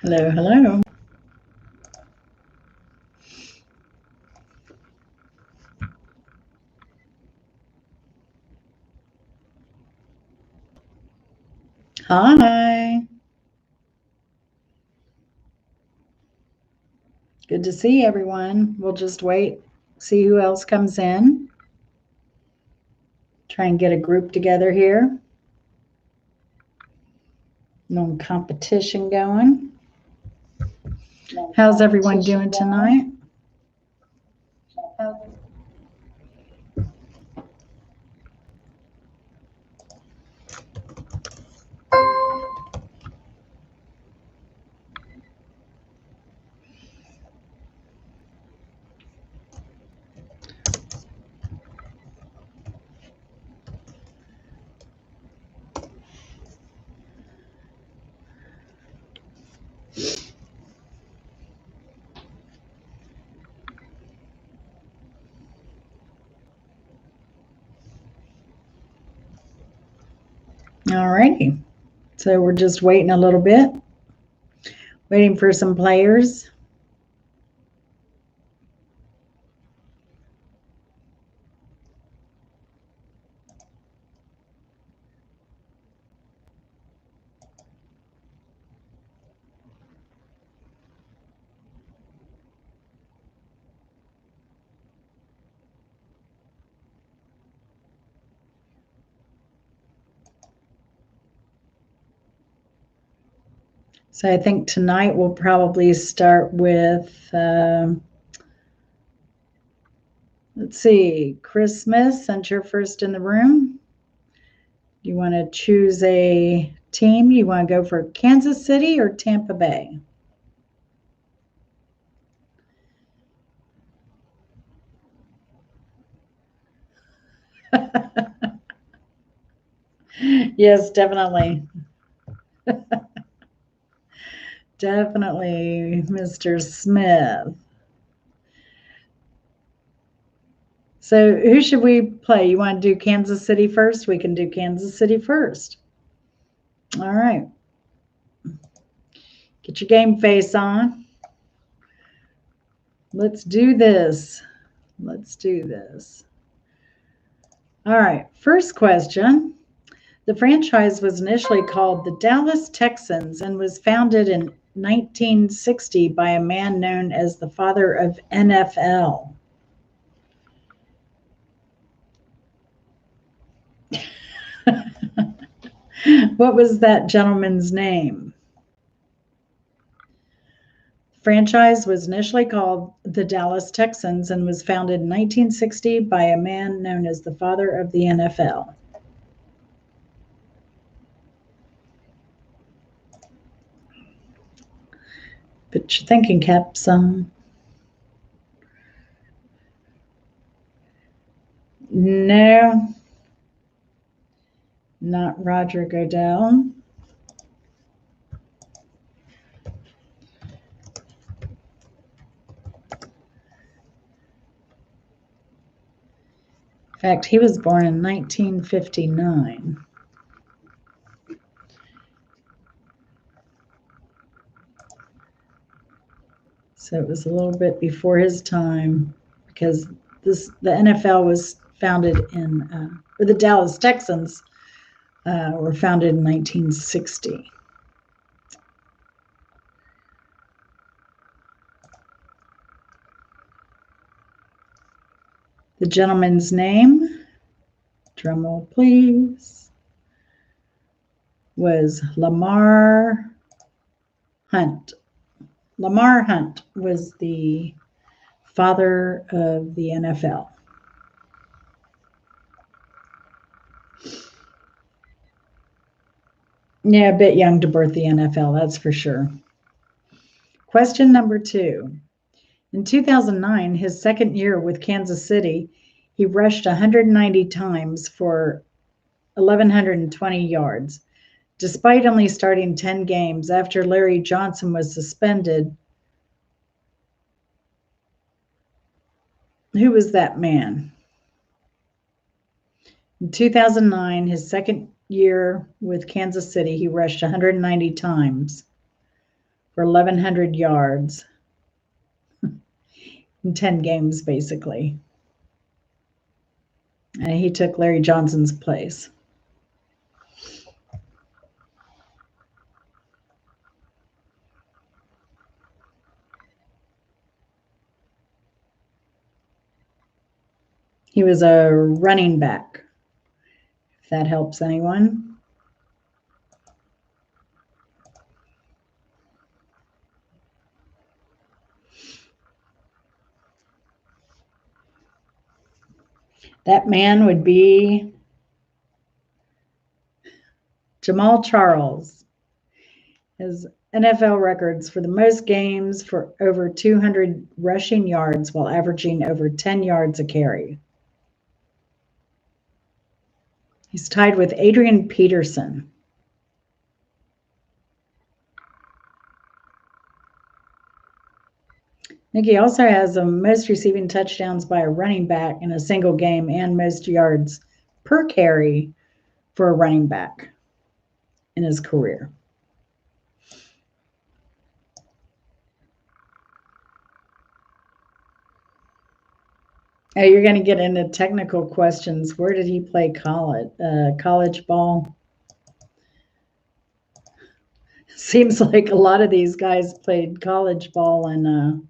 Hello, hello. Hi. Good to see everyone. We'll just wait, see who else comes in. Try and get a group together here. No competition going. How's everyone doing tonight? All righty. So we're just waiting a little bit, waiting for some players. So I think tonight we'll probably start with, let's see, Christmas, since you're first in the room. You want to choose a team? You want to go for Kansas City or Tampa Bay? Yes, definitely. Definitely, Mr. Smith. So, who should we play? You want to do Kansas City first? We can do Kansas City first. All right. Get your game face on. Let's do this. Let's do this. All right. First question. The franchise was initially called the Dallas Texans and was founded in 1960 by a man known as the father of NFL. What was that gentleman's name? Franchise was initially called the Dallas Texans and was founded in 1960 by a man known as the father of the NFL. Put your thinking caps on. No, not Roger Goodell. In fact, he was born in 1959. So it was a little bit before his time because the NFL was founded or the Dallas Texans were founded in 1960. The gentleman's name, drum roll please, was Lamar Hunt. Lamar Hunt was the father of the NFL. Yeah, a bit young to birth the NFL, that's for sure. Question number 2. In 2009, his second year with Kansas City, he rushed 190 times for 1,120 yards. Despite only starting 10 games after Larry Johnson was suspended, who was that man? In 2009, his second year with Kansas City, he rushed 190 times for for 1,100 yards in 10 games, basically. And he took Larry Johnson's place. He was a running back, if that helps anyone. That man would be Jamal Charles. His NFL records for the most games for over 200 rushing yards while averaging over 10 yards a carry. He's tied with Adrian Peterson. Nikki also has the most receiving touchdowns by a running back in a single game and most yards per carry for a running back in his career. Oh, you're going to get into technical questions. Where did he play college ball? Seems like a lot of these guys played college ball in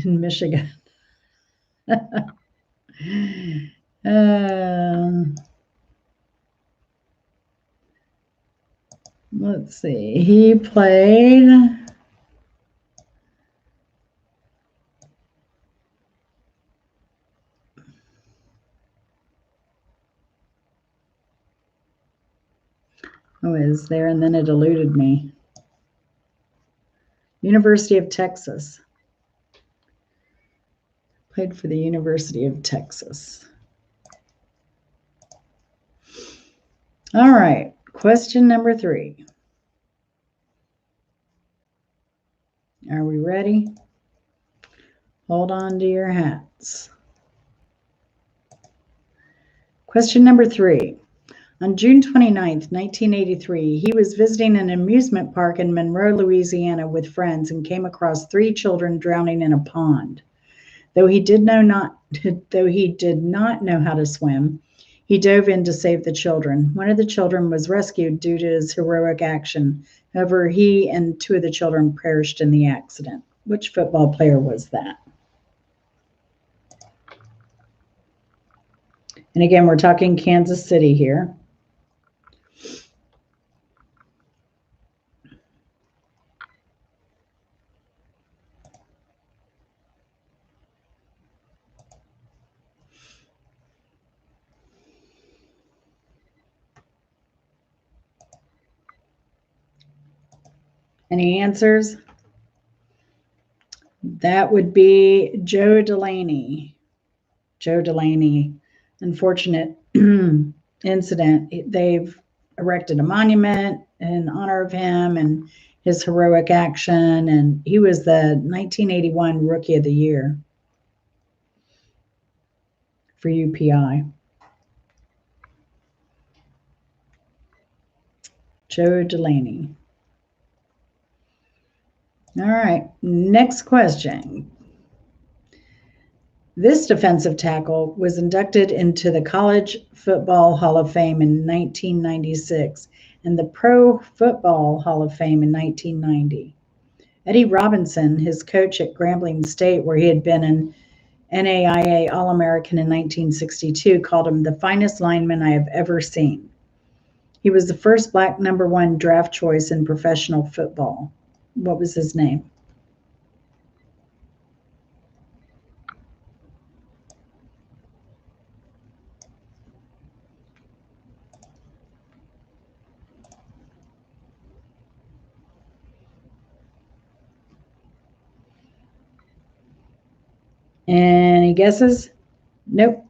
Michigan. Let's see. He played. Oh, is there? And then it eluded me. University of Texas. Played for the University of Texas. All right. Question number 3. Are we ready? Hold on to your hats. Question number 3. On June 29, 1983, he was visiting an amusement park in Monroe, Louisiana with friends and came across 3 children drowning in a pond. Though he did not know how to swim, he dove in to save the children. One of the children was rescued due to his heroic action. However, he and 2 of the children perished in the accident. Which football player was that? And again, we're talking Kansas City here. Any answers? That would be Joe Delaney. Joe Delaney. Unfortunate incident. They've erected a monument in honor of him and his heroic action, and he was the 1981 Rookie of the Year for UPI. Joe Delaney. All right, next question. This defensive tackle was inducted into the College Football Hall of Fame in 1996 and the Pro Football Hall of Fame in 1990. Eddie Robinson, his coach at Grambling State, where he had been an NAIA All-American in 1962, called him the finest lineman I have ever seen. He was the first black number 1 draft choice in professional football. What was his name? Any guesses? Nope.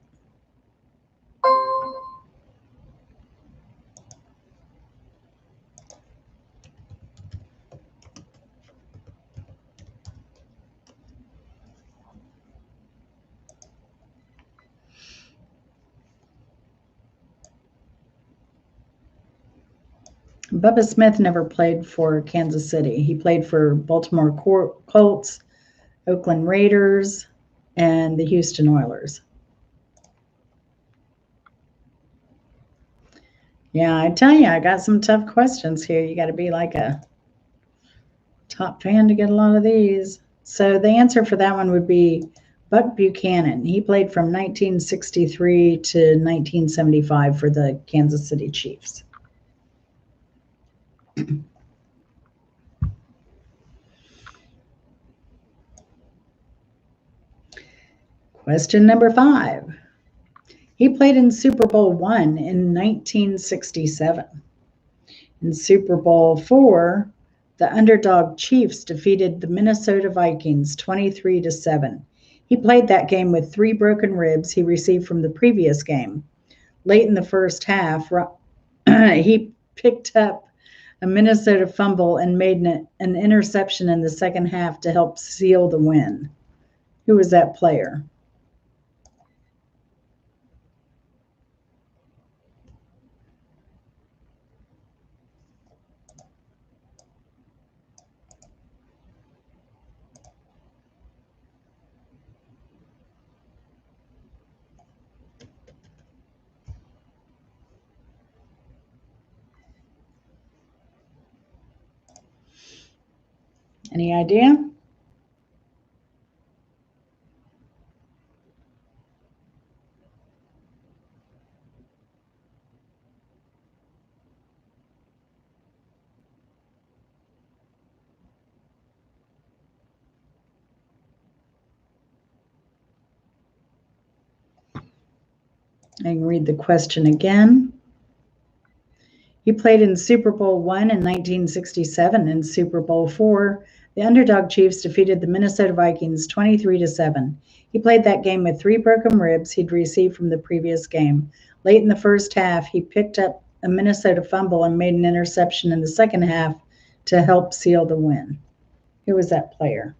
Bubba Smith never played for Kansas City. He played for Baltimore Colts, Oakland Raiders, and the Houston Oilers. Yeah, I tell you, I got some tough questions here. You got to be like a top fan to get a lot of these. So the answer for that one would be Buck Buchanan. He played from 1963 to 1975 for the Kansas City Chiefs. Question number 5. He played in Super Bowl I in 1967. In Super Bowl IV, the underdog Chiefs defeated the Minnesota Vikings 23-7. He played that game with 3 broken ribs he received from the previous game. Late in the first half, he picked up a Minnesota fumble and made an interception in the second half to help seal the win. Who was that player? Any idea? I can read the question again. He played in Super Bowl I in 1967. In Super Bowl IV, the underdog Chiefs defeated the Minnesota Vikings 23-7. He played that game with 3 broken ribs he'd received from the previous game. Late in the first half, he picked up a Minnesota fumble and made an interception in the second half to help seal the win. Who was that player?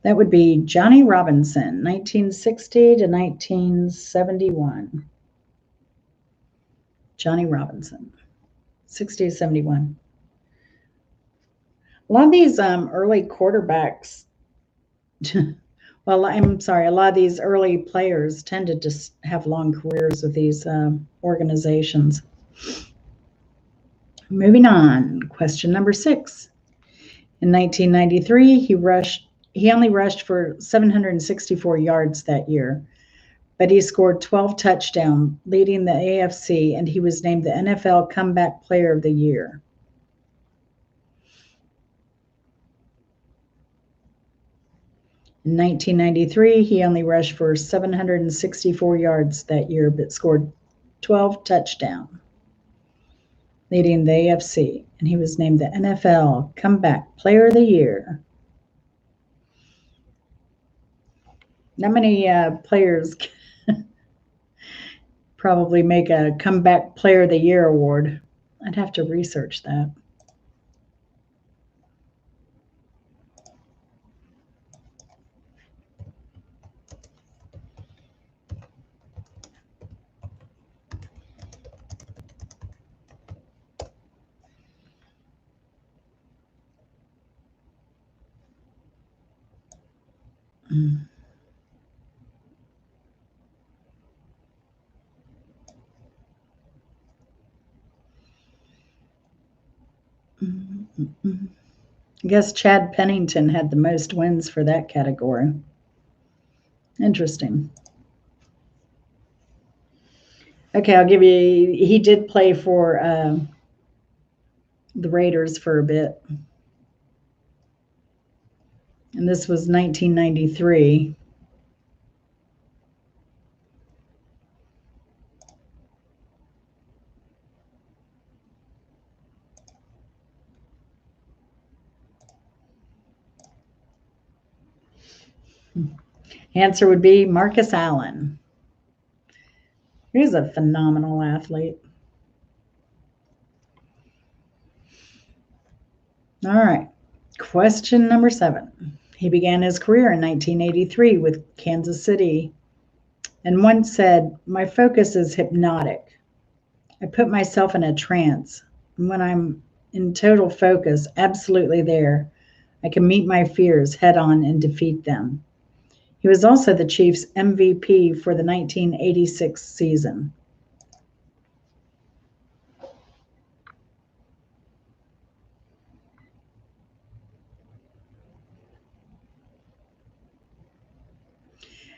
That would be Johnny Robinson, 1960 to 1971. Johnny Robinson, 60 to 71. A lot of these early quarterbacks, well, I'm sorry, a lot of these early players tend to just have long careers with these organizations. Moving on, question number 6. In 1993, he only rushed for 764 yards that year, but he scored 12 touchdowns, leading the AFC, and he was named the NFL Comeback Player of the Year. In 1993, he only rushed for 764 yards that year, but scored 12 touchdowns, leading the AFC, and he was named the NFL Comeback Player of the Year. Not many players probably make a Comeback Player of the Year award. I'd have to research that. I guess Chad Pennington had the most wins for that category. Interesting. Okay, I'll give you, he did play for the Raiders for a bit. And this was 1993. Answer would be Marcus Allen. He was a phenomenal athlete. All right. Question number 7. He began his career in 1983 with Kansas City and once said, "My focus is hypnotic. I put myself in a trance. When I'm in total focus, absolutely there, I can meet my fears head on and defeat them." He was also the Chiefs' MVP for the 1986 season.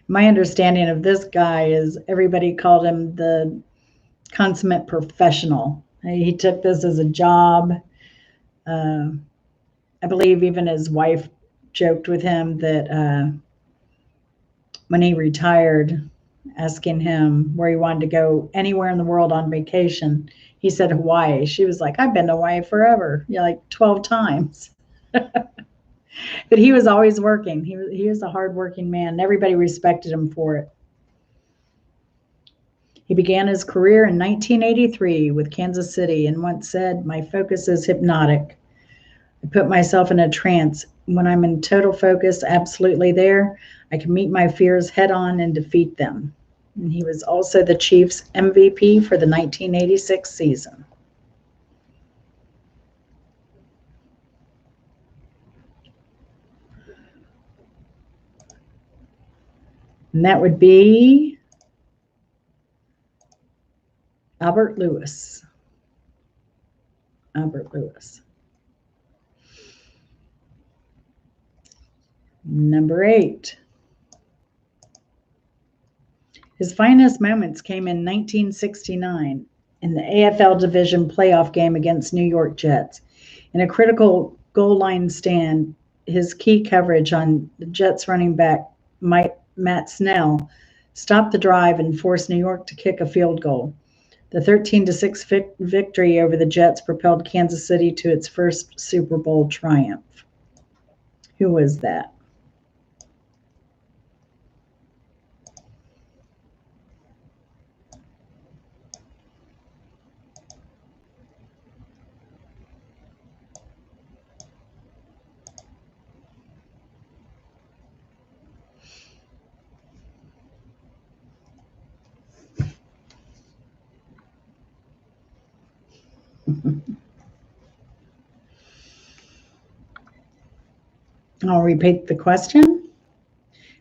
My understanding of this guy is everybody called him the consummate professional. He took this as a job. I believe even his wife joked with him that when he retired, asking him where he wanted to go anywhere in the world on vacation, he said Hawaii. She was like, "I've been to Hawaii forever, like 12 times." But he was always working. He was a hardworking man, and everybody respected him for it. He began his career in 1983 with Kansas City and once said, "My focus is hypnotic. I put myself in a trance. When I'm in total focus, absolutely there, I can meet my fears head on and defeat them." And he was also the Chiefs' MVP for the 1986 season. And that would be Albert Lewis. Albert Lewis. Number 8. His finest moments came in 1969 in the AFL Division playoff game against New York Jets. In a critical goal line stand, his key coverage on the Jets running back Matt Snell stopped the drive and forced New York to kick a field goal. The 13-6 victory over the Jets propelled Kansas City to its first Super Bowl triumph. Who was that? I'll repeat the question.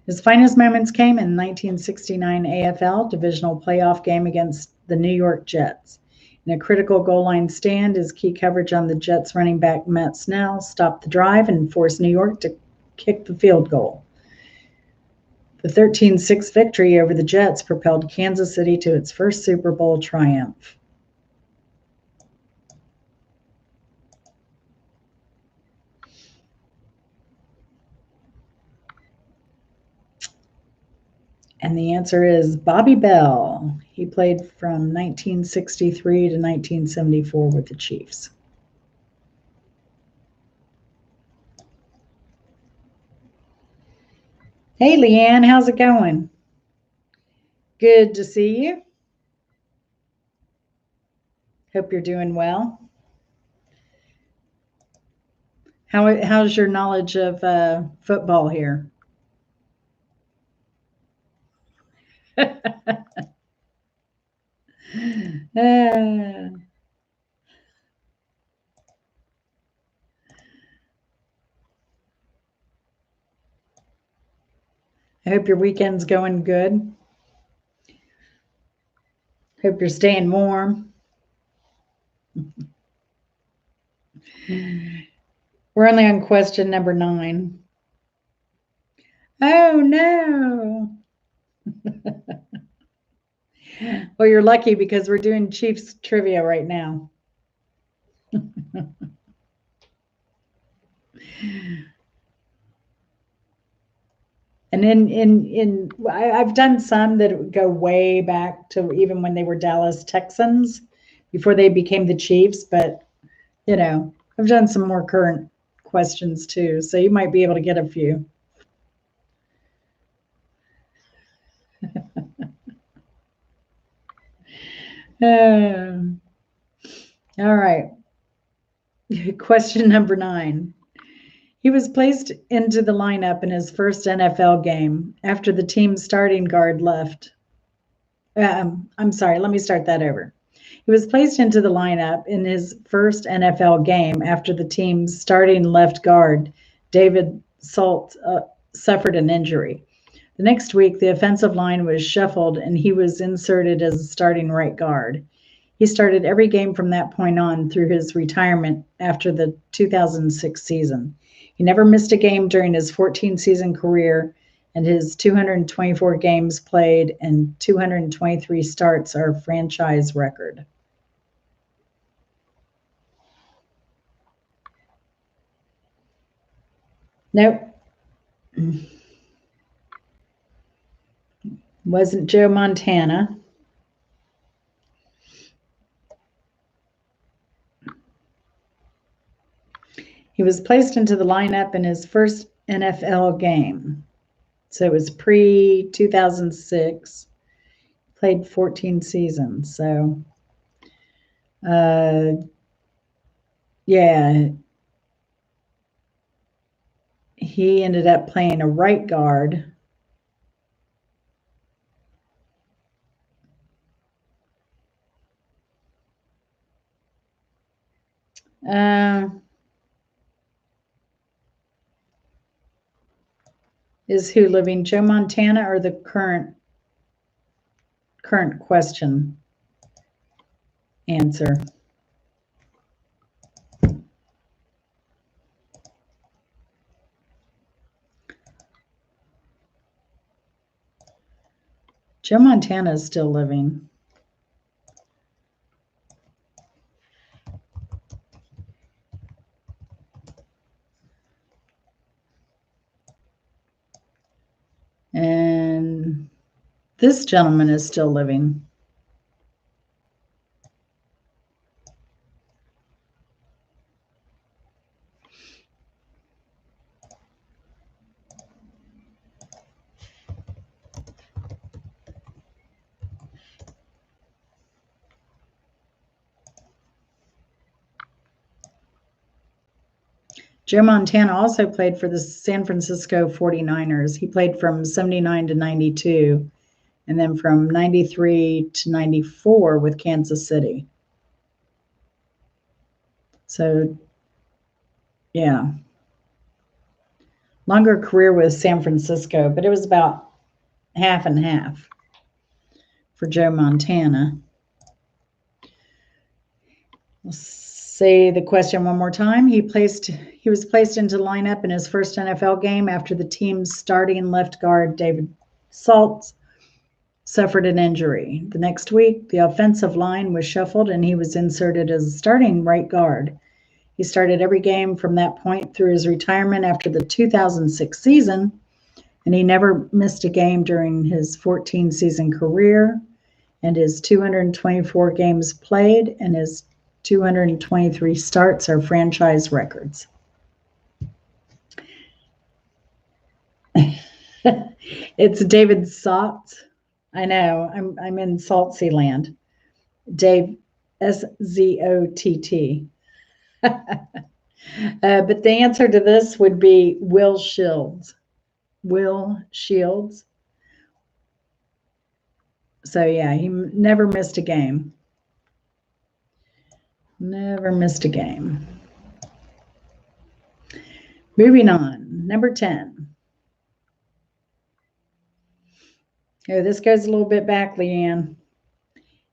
His finest moments came in 1969 AFL divisional playoff game against the New York Jets. In a critical goal line stand, his key coverage on the Jets running back Matt Snell stopped the drive and forced New York to kick the field goal. The 13-6 victory over the Jets propelled Kansas City to its first Super Bowl triumph. And the answer is Bobby Bell. He played from 1963 to 1974 with the Chiefs. Hey, Leanne, how's it going? Good to see you. Hope you're doing well. How's your knowledge of football here? I hope your weekend's going good. Hope you're staying warm. We're only on question number 9. Oh, no. Well, you're lucky because we're doing Chiefs trivia right now. And I've done some that go way back to even when they were Dallas Texans before they became the Chiefs, but I've done some more current questions too, so you might be able to get a few. All right. Question number 9. He was placed into the lineup in his first NFL game after the team's starting guard left. I'm sorry, let me start that over. He was placed into the lineup in his first NFL game after the team's starting left guard, David Salt, suffered an injury. The next week, the offensive line was shuffled and he was inserted as a starting right guard. He started every game from that point on through his retirement after the 2006 season. He never missed a game during his 14-season career, and his 224 games played and 223 starts are a franchise record. Nope. Wasn't Joe Montana. He was placed into the lineup in his first NFL game. So it was pre-2006. Played 14 seasons. So, yeah. He ended up playing a right guard. Is who living, Joe Montana or the current question answer? Joe Montana is still living. And this gentleman is still living. Joe Montana also played for the San Francisco 49ers. He played from 79 to 92, and then from 93 to 94 with Kansas City. So, yeah. Longer career with San Francisco, but it was about half and half for Joe Montana. Let's say the question one more time. He was placed into lineup in his first NFL game after the team's starting left guard, David Salt, suffered an injury. The next week, the offensive line was shuffled and he was inserted as a starting right guard. He started every game from that point through his retirement after the 2006 season, and he never missed a game during his 14-season career, and his 224 games played and his 223 starts are franchise records. It's David Szott. I know, I'm in Saltsy land. Dave, S-Z-O-T-T. But the answer to this would be Will Shields. Will Shields. So yeah, he never missed a game. Never missed a game. Moving on, number 10. Oh, this goes a little bit back, Leanne.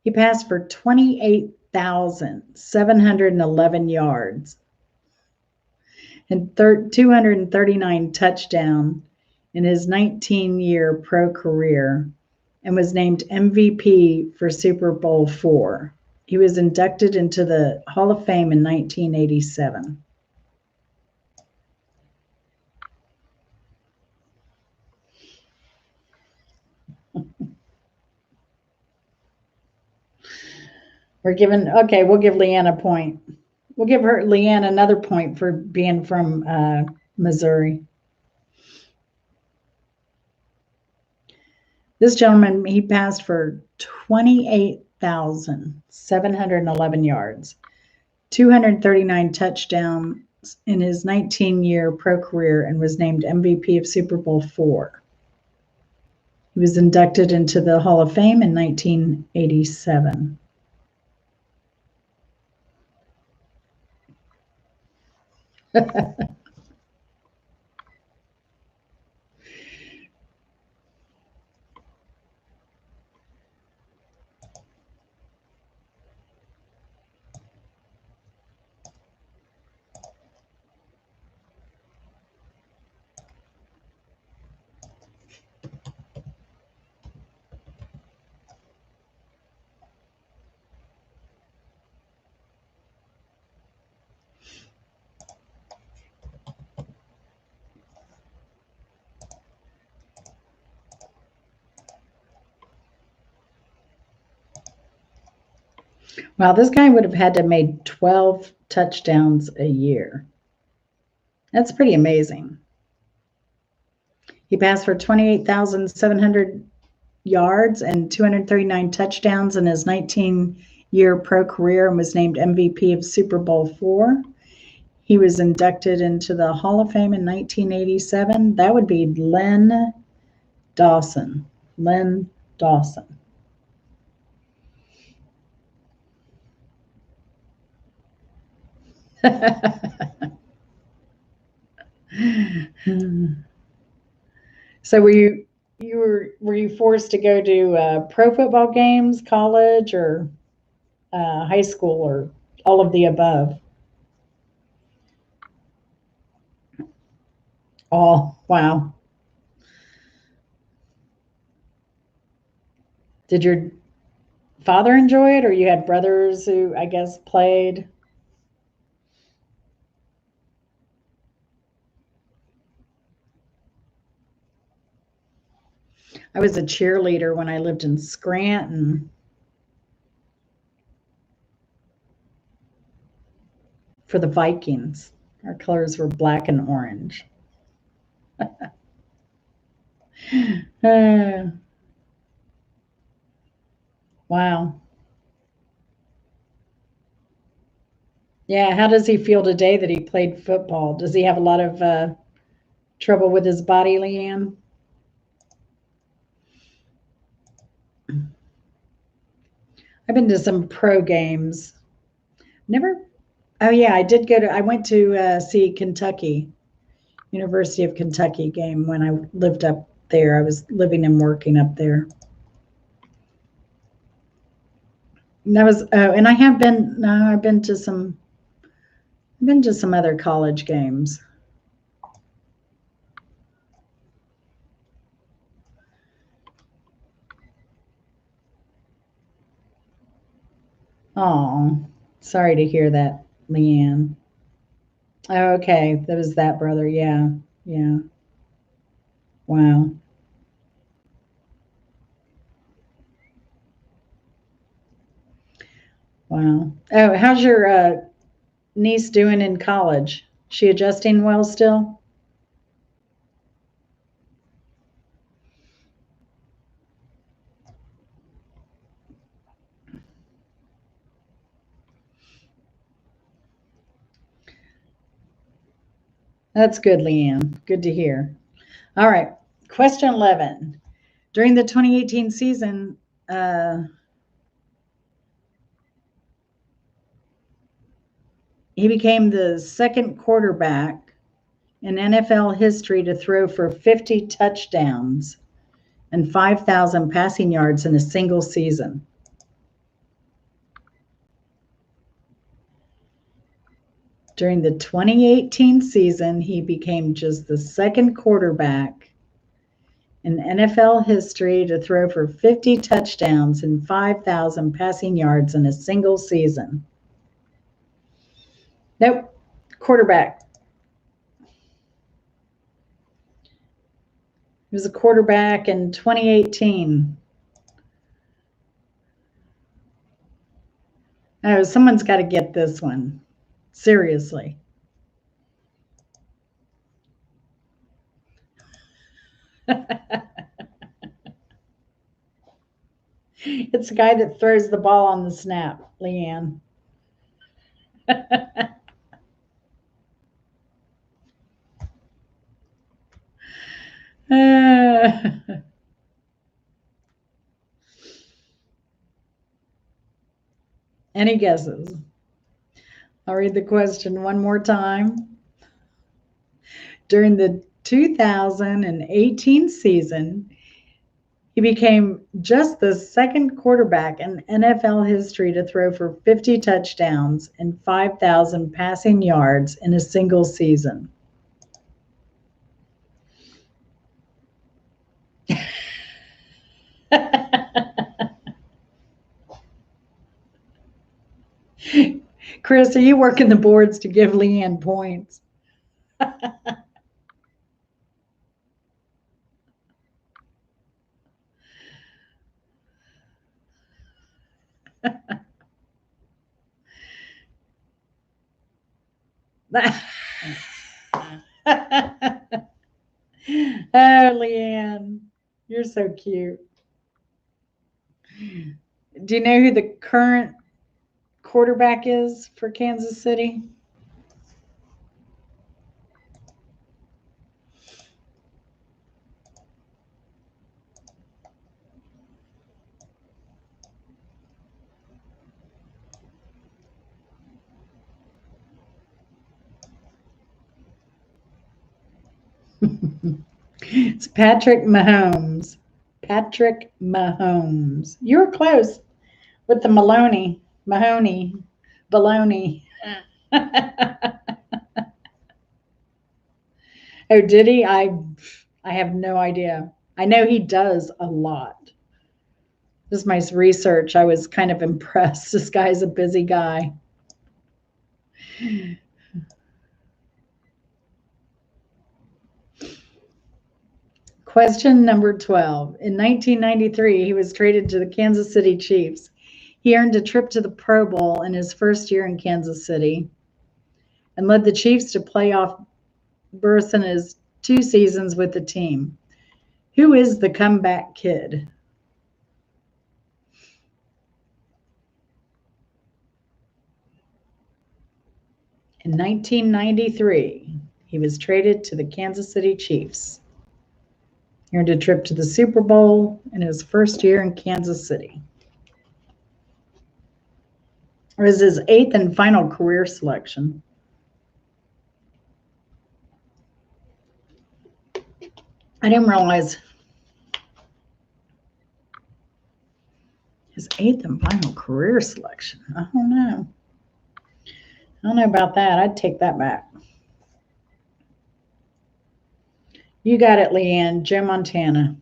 He passed for 28,711 yards and 239 touchdowns in his 19-year pro career and was named MVP for Super Bowl IV. He was inducted into the Hall of Fame in 1987. We'll give Leanne a point. We'll give Leanne another point for being from Missouri. This gentleman, he passed for 28,711 yards, 239 touchdowns in his 19-year pro career, and was named MVP of Super Bowl IV. He was inducted into the Hall of Fame in 1987. Wow, this guy would have had to have made 12 touchdowns a year. That's pretty amazing. He passed for 28,700 yards and 239 touchdowns in his 19-year pro career and was named MVP of Super Bowl IV. He was inducted into the Hall of Fame in 1987. That would be Len Dawson. Len Dawson. So were you forced to go to pro football games, college, or high school, or all of the above? Oh, wow. Did your father enjoy it, or you had brothers who, I guess, played? I was a cheerleader when I lived in Scranton for the Vikings. Our colors were black and orange. Wow. Yeah, how does he feel today that he played football? Does he have a lot of trouble with his body, Leanne? I've been to some pro games. Never. Oh yeah, I went to see Kentucky, University of Kentucky game when I lived up there. I was living and working up there. And that was and I have been. No, I've been to some other college games. Oh, sorry to hear that, Leanne. Oh, okay, that was that brother. Yeah, yeah. Wow. Wow. Oh, how's your niece doing in college? She adjusting well still? That's good, Leanne. Good to hear. All right. Question 11. During the 2018 season, he became the second quarterback in NFL history to throw for 50 touchdowns and 5,000 passing yards in a single season. During the 2018 season, he became just the second quarterback in NFL history to throw for 50 touchdowns and 5,000 passing yards in a single season. Nope, quarterback. He was a quarterback in 2018. Oh, someone's got to get this one. Seriously. It's the guy that throws the ball on the snap, Leanne. Any guesses? I'll read the question one more time. During the 2018 season, he became just the second quarterback in NFL history to throw for 50 touchdowns and 5,000 passing yards in a single season. Chris, are you working the boards to give Leanne points? Oh, Leanne, you're so cute. Do you know who the current quarterback is for Kansas City? It's Patrick Mahomes. Patrick Mahomes. You were close with the Mahoney. Baloney. Oh, did he? I have no idea. I know he does a lot. Just my research, I was kind of impressed. This guy's a busy guy. Question number 12. In 1993, he was traded to the Kansas City Chiefs. He earned a trip to the Pro Bowl in his first year in Kansas City and led the Chiefs to playoff berths in his 2 seasons with the team. Who is the comeback kid? In 1993, he was traded to the Kansas City Chiefs. He earned a trip to the Super Bowl in his first year in Kansas City. It was his 8th and final career selection. I didn't realize his 8th and final career selection. I don't know. I don't know about that. I'd take that back. You got it, Leanne. Joe Montana.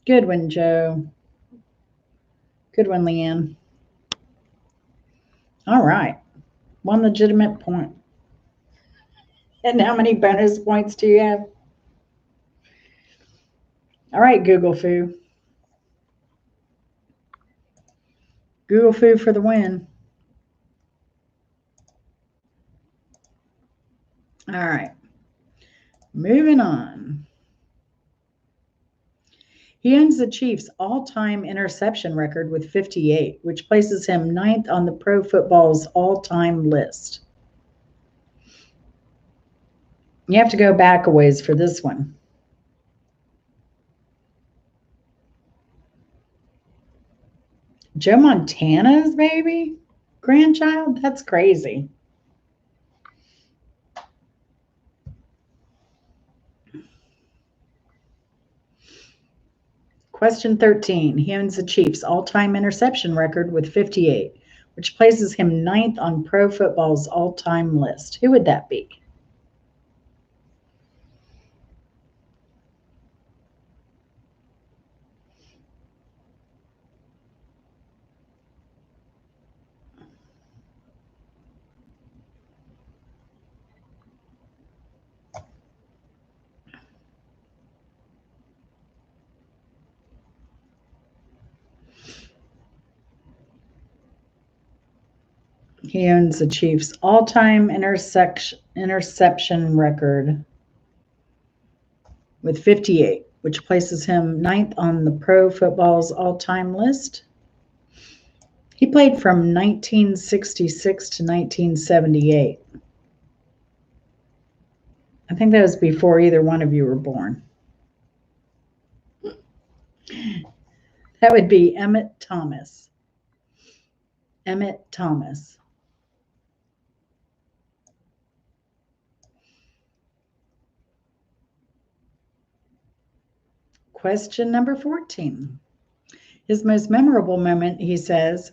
Good one, Joe. Good one, Leanne. All right. 1 legitimate point. And how many bonus points do you have? All right, Google Foo. Google Foo for the win. All right. Moving on. He owns the Chiefs' all-time interception record with 58, which places him 9th on the Pro Football's all-time list. You have to go back a ways for this one. Joe Montana's baby? Grandchild? That's crazy. Question 13. He owns the Chiefs' all-time interception record with 58, which places him ninth on Pro Football's all-time list. Who would that be? He owns the Chiefs' all-time interception record with 58, which places him ninth on the Pro Football's all-time list. He played from 1966 to 1978. I think that was before either one of you were born. That would be Emmitt Thomas. Emmitt Thomas. Question number 14. His most memorable moment, he says,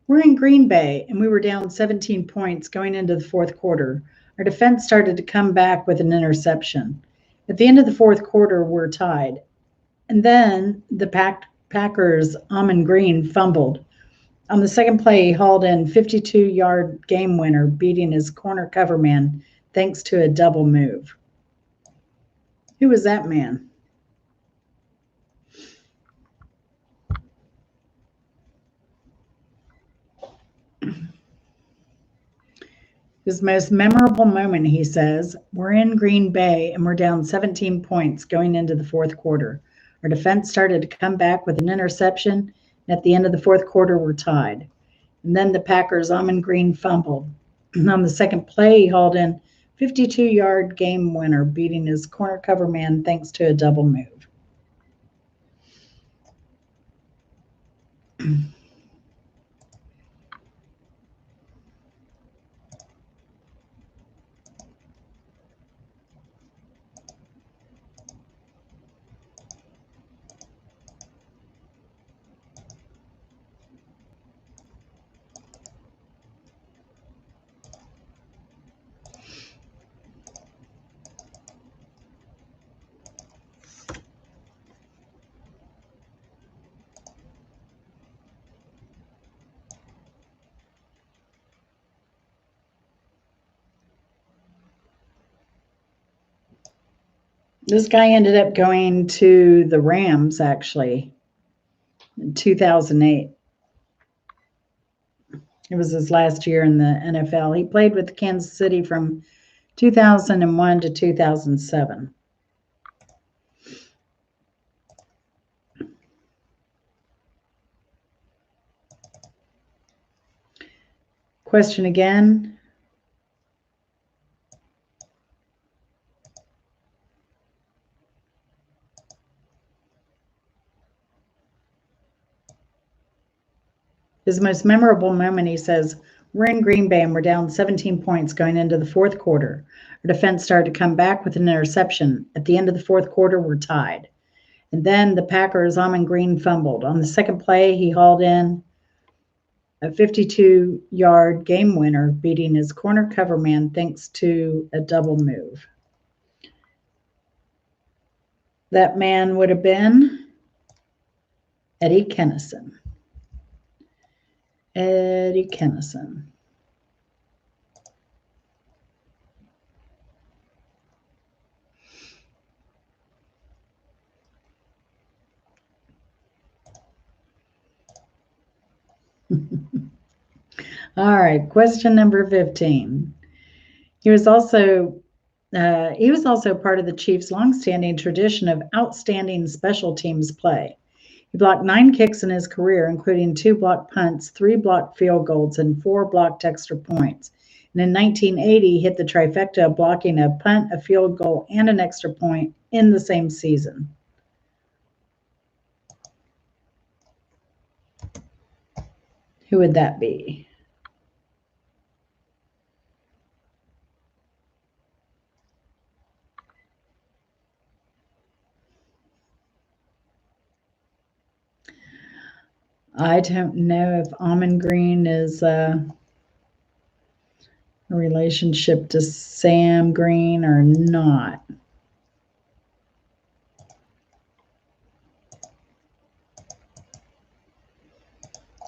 we're in Green Bay and we were down 17 points going into the fourth quarter. Our defense started to come back with an interception. At the end of the fourth quarter, we're tied. And then the Packers' Amon Green fumbled. On the second play, he hauled in 52-yard game winner, beating his corner cover man thanks to a double move. Who was that man? His most memorable moment, he says, we're in Green Bay and we're down 17 points going into the fourth quarter. Our defense started to come back with an interception, and at the end of the fourth quarter, we're tied. And then the Packers' Amon Green fumbled. And on the second play, he hauled in 52-yard game winner, beating his corner cover man thanks to a double move. This guy ended up going to the Rams, actually, in 2008. It was his last year in the NFL. He played with Kansas City from 2001 to 2007. Question again. His most memorable moment, he says, we're in Green Bay and we're down 17 points going into the fourth quarter. Our defense started to come back with an interception. At the end of the fourth quarter, we're tied. And then the Packers' Amon Green fumbled. On the second play, he hauled in a 52-yard game winner, beating his corner cover man thanks to a double move. That man would have been Eddie Kennison. Eddie Kennison. All right, question number 15. He was also part of the Chiefs' longstanding tradition of outstanding special teams play. He blocked 9 kicks in his career, including 2 blocked punts, 3 blocked field goals, and 4 blocked extra points. And in 1980, he hit the trifecta of blocking a punt, a field goal, and an extra point in the same season. Who would that be? I don't know if Almond Green is a relationship to Sam Green or not.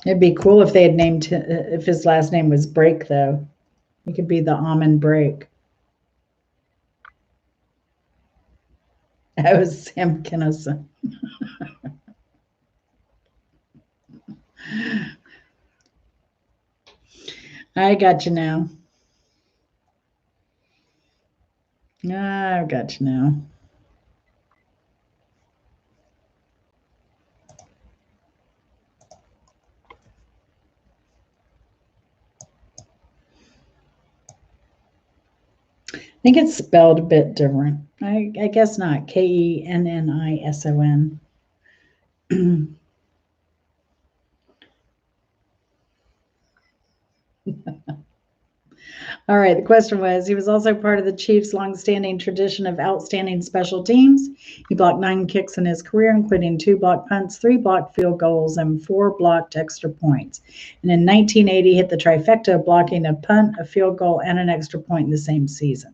It'd be cool if they had named if his last name was Break, though. He could be the Almond Break. That was Sam Kinison. I got you now. I've got you now. I think it's spelled a bit different. I guess not. Kennison. All right, the question was, he was also part of the Chiefs' longstanding tradition of outstanding special teams. He blocked 9 kicks in his career, including 2 blocked punts, 3 blocked field goals, and 4 blocked extra points. And in 1980, hit the trifecta of blocking a punt, a field goal, and an extra point in the same season.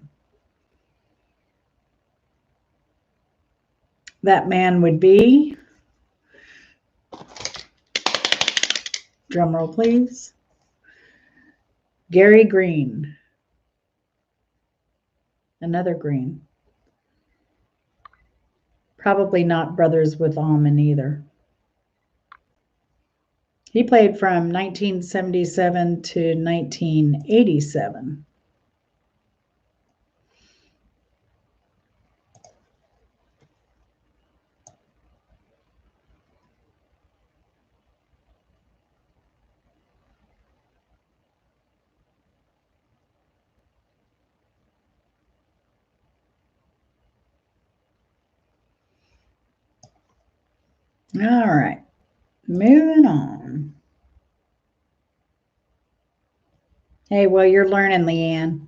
That man would be, drum roll please, Gary Green. Another Green. Probably not brothers with Almond either. He played from 1977 to 1987. All right, moving on. Hey, well, you're learning, Leanne.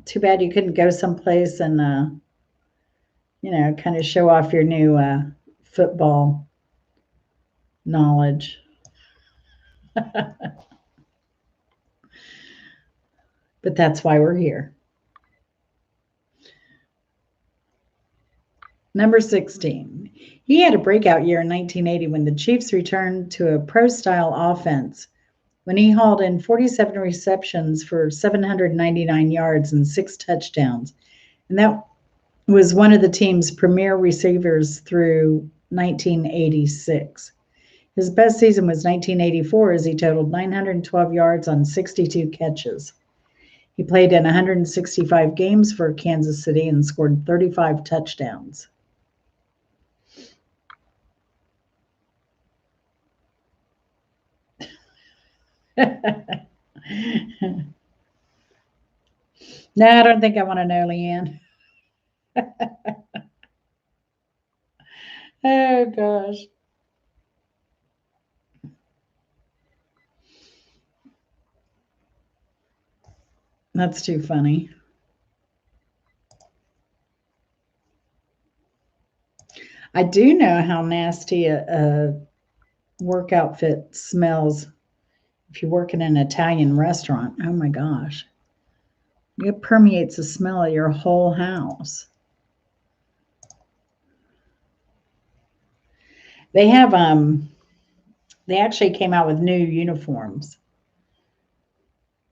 Too bad you couldn't go someplace and, kind of show off your new football knowledge. But that's why we're here. Number 16. He had a breakout year in 1980 when the Chiefs returned to a pro-style offense when he hauled in 47 receptions for 799 yards and 6 touchdowns. And that was one of the team's premier receivers through 1986. His best season was 1984 as he totaled 912 yards on 62 catches. He played in 165 games for Kansas City and scored 35 touchdowns. No, I don't think I want to know, Leanne. Oh, gosh. That's too funny. I do know how nasty a work outfit smells if you work in an Italian restaurant. Oh, my gosh. It permeates the smell of your whole house. They have, they actually came out with new uniforms.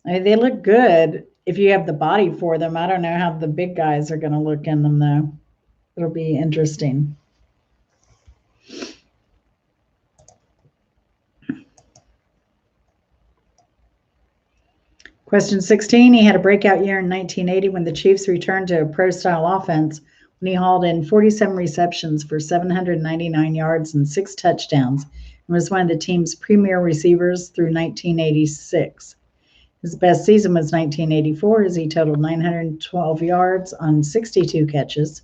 I mean, they look good if you have the body for them. I don't know how the big guys are going to look in them, though. It'll be interesting. Question 16, he had a breakout year in 1980 when the Chiefs returned to a pro-style offense when he hauled in 47 receptions for 799 yards and 6 touchdowns and was one of the team's premier receivers through 1986. His best season was 1984 as he totaled 912 yards on 62 catches.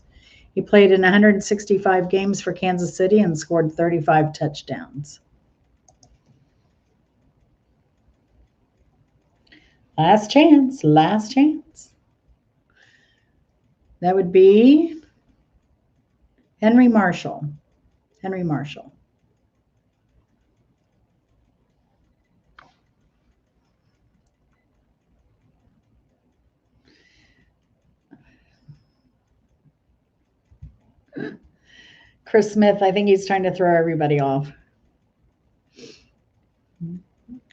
He played in 165 games for Kansas City and scored 35 touchdowns. Last chance. That would be Henry Marshall. Chris Smith, I think he's trying to throw everybody off.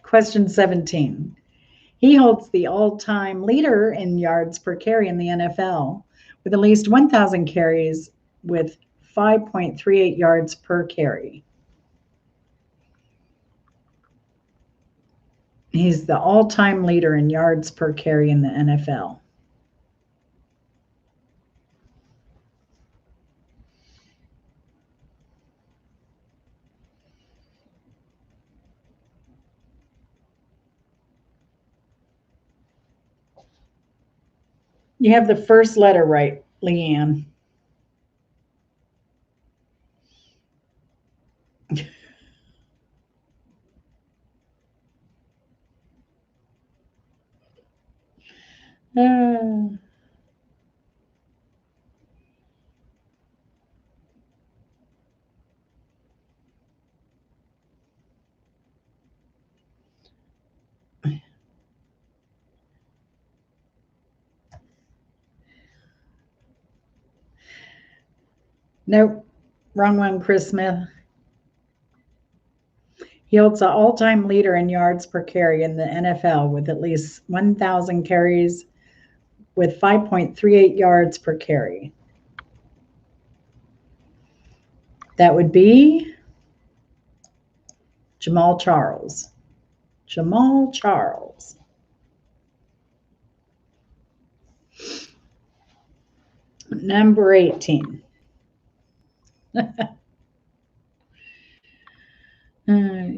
Question 17. He holds the all-time leader in yards per carry in the NFL with at least 1,000 carries with 5.38 yards per carry. He's the all-time leader in yards per carry in the NFL. You have the first letter right, Leanne. Nope, wrong one, Chris Smith. He holds the all-time leader in yards per carry in the NFL with at least 1,000 carries with 5.38 yards per carry. That would be Jamaal Charles. Jamaal Charles. Number 18.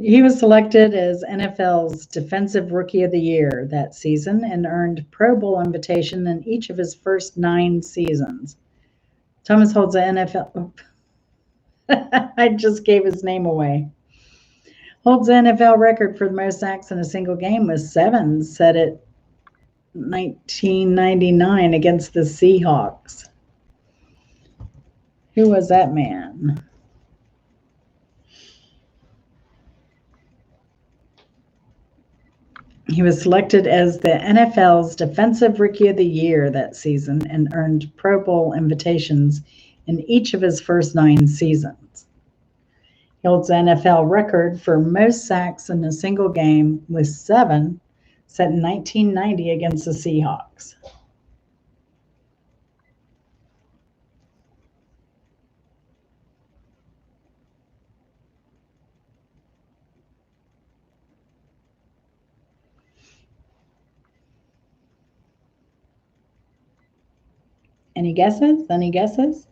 He was selected as NFL's Defensive Rookie of the Year that season and earned Pro Bowl invitation in each of his first 9 seasons. Thomas holds the NFL. I just gave his name away. Holds the NFL record for the most sacks in a single game with 7, set at 1999 against the Seahawks. Who was that man? He was selected as the NFL's Defensive Rookie of the Year that season and earned Pro Bowl invitations in each of his first 9 seasons. He holds the NFL record for most sacks in a single game with 7, set in 1990 against the Seahawks. Any guesses? Any guesses?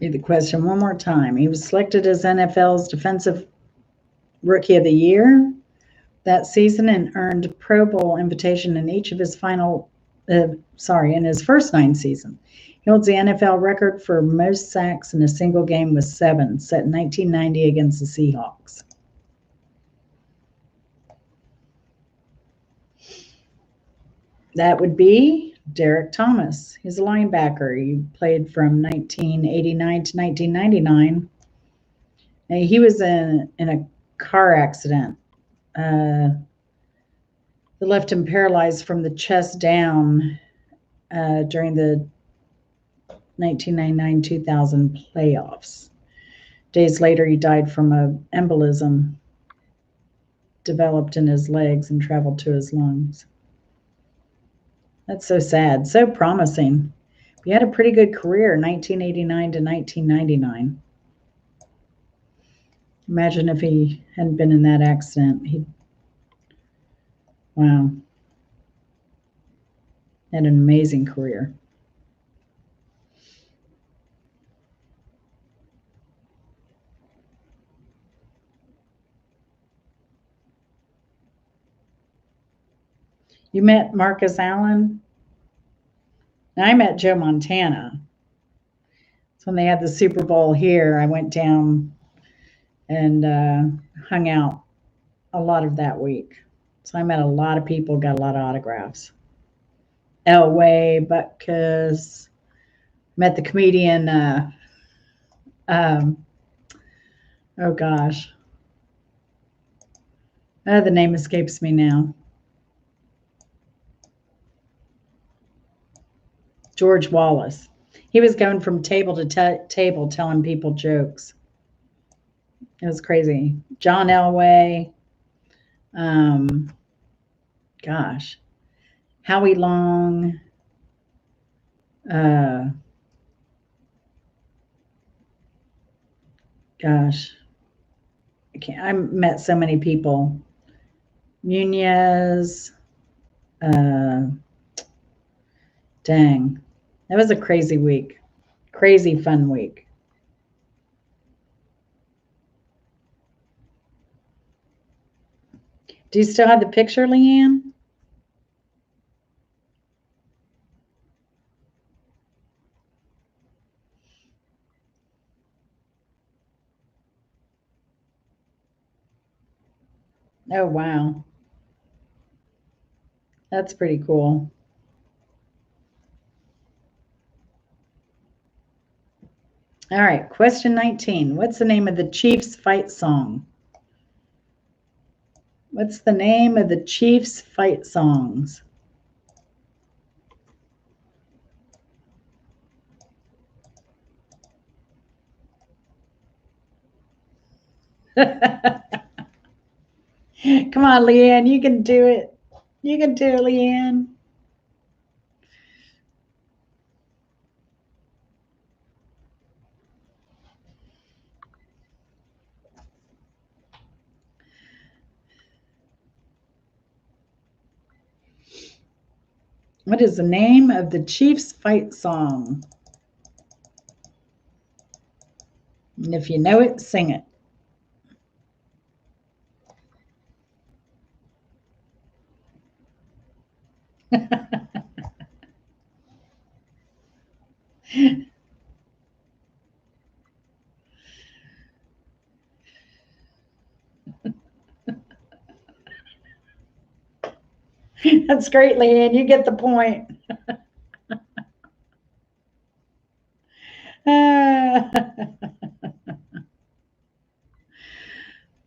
Read the question one more time. He was selected as NFL's Defensive Rookie of the Year that season and earned Pro Bowl invitation in each of his in his first 9 seasons. He holds the NFL record for most sacks in a single game with 7, set in 1990 against the Seahawks. That would be Derek Thomas. He's a linebacker. He played from 1989 to 1999. And he was in a car accident that left him paralyzed from the chest down during the 1999-2000 playoffs. Days later, he died from an embolism developed in his legs and traveled to his lungs. That's so sad, so promising. He had a pretty good career, 1989 to 1999. Imagine if he hadn't been in that accident. Wow. Had an amazing career. You met Marcus Allen? I met Joe Montana. So when they had the Super Bowl here, I went down and hung out a lot of that week. So I met a lot of people, got a lot of autographs. Elway, Butkus, met the comedian, oh gosh, the name escapes me now. George Wallace. He was going from table to table telling people jokes. It was crazy. John Elway. Gosh. Howie Long. Gosh. I met so many people. Nunez. Dang. That was a crazy week. Crazy fun week. Do you still have the picture, Leanne? Oh, wow. That's pretty cool. All right, question 19. What's the name of the Chiefs fight song? What's the name of the Chiefs fight songs? Come on, Leanne, you can do it. You can do it, Leanne. What is the name of the Chiefs fight song? And if you know it, sing it. That's great, Leanne. You get the point.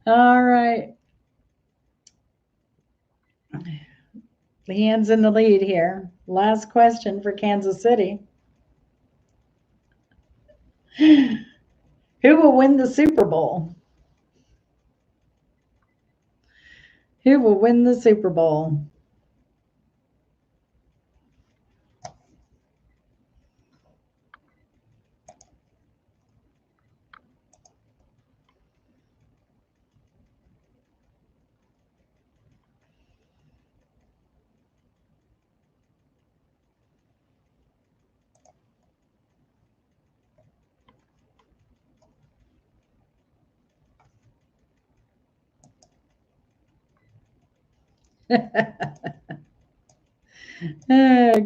All right. Leanne's in the lead here. Last question for Kansas City. Who will win the Super Bowl? Who will win the Super Bowl?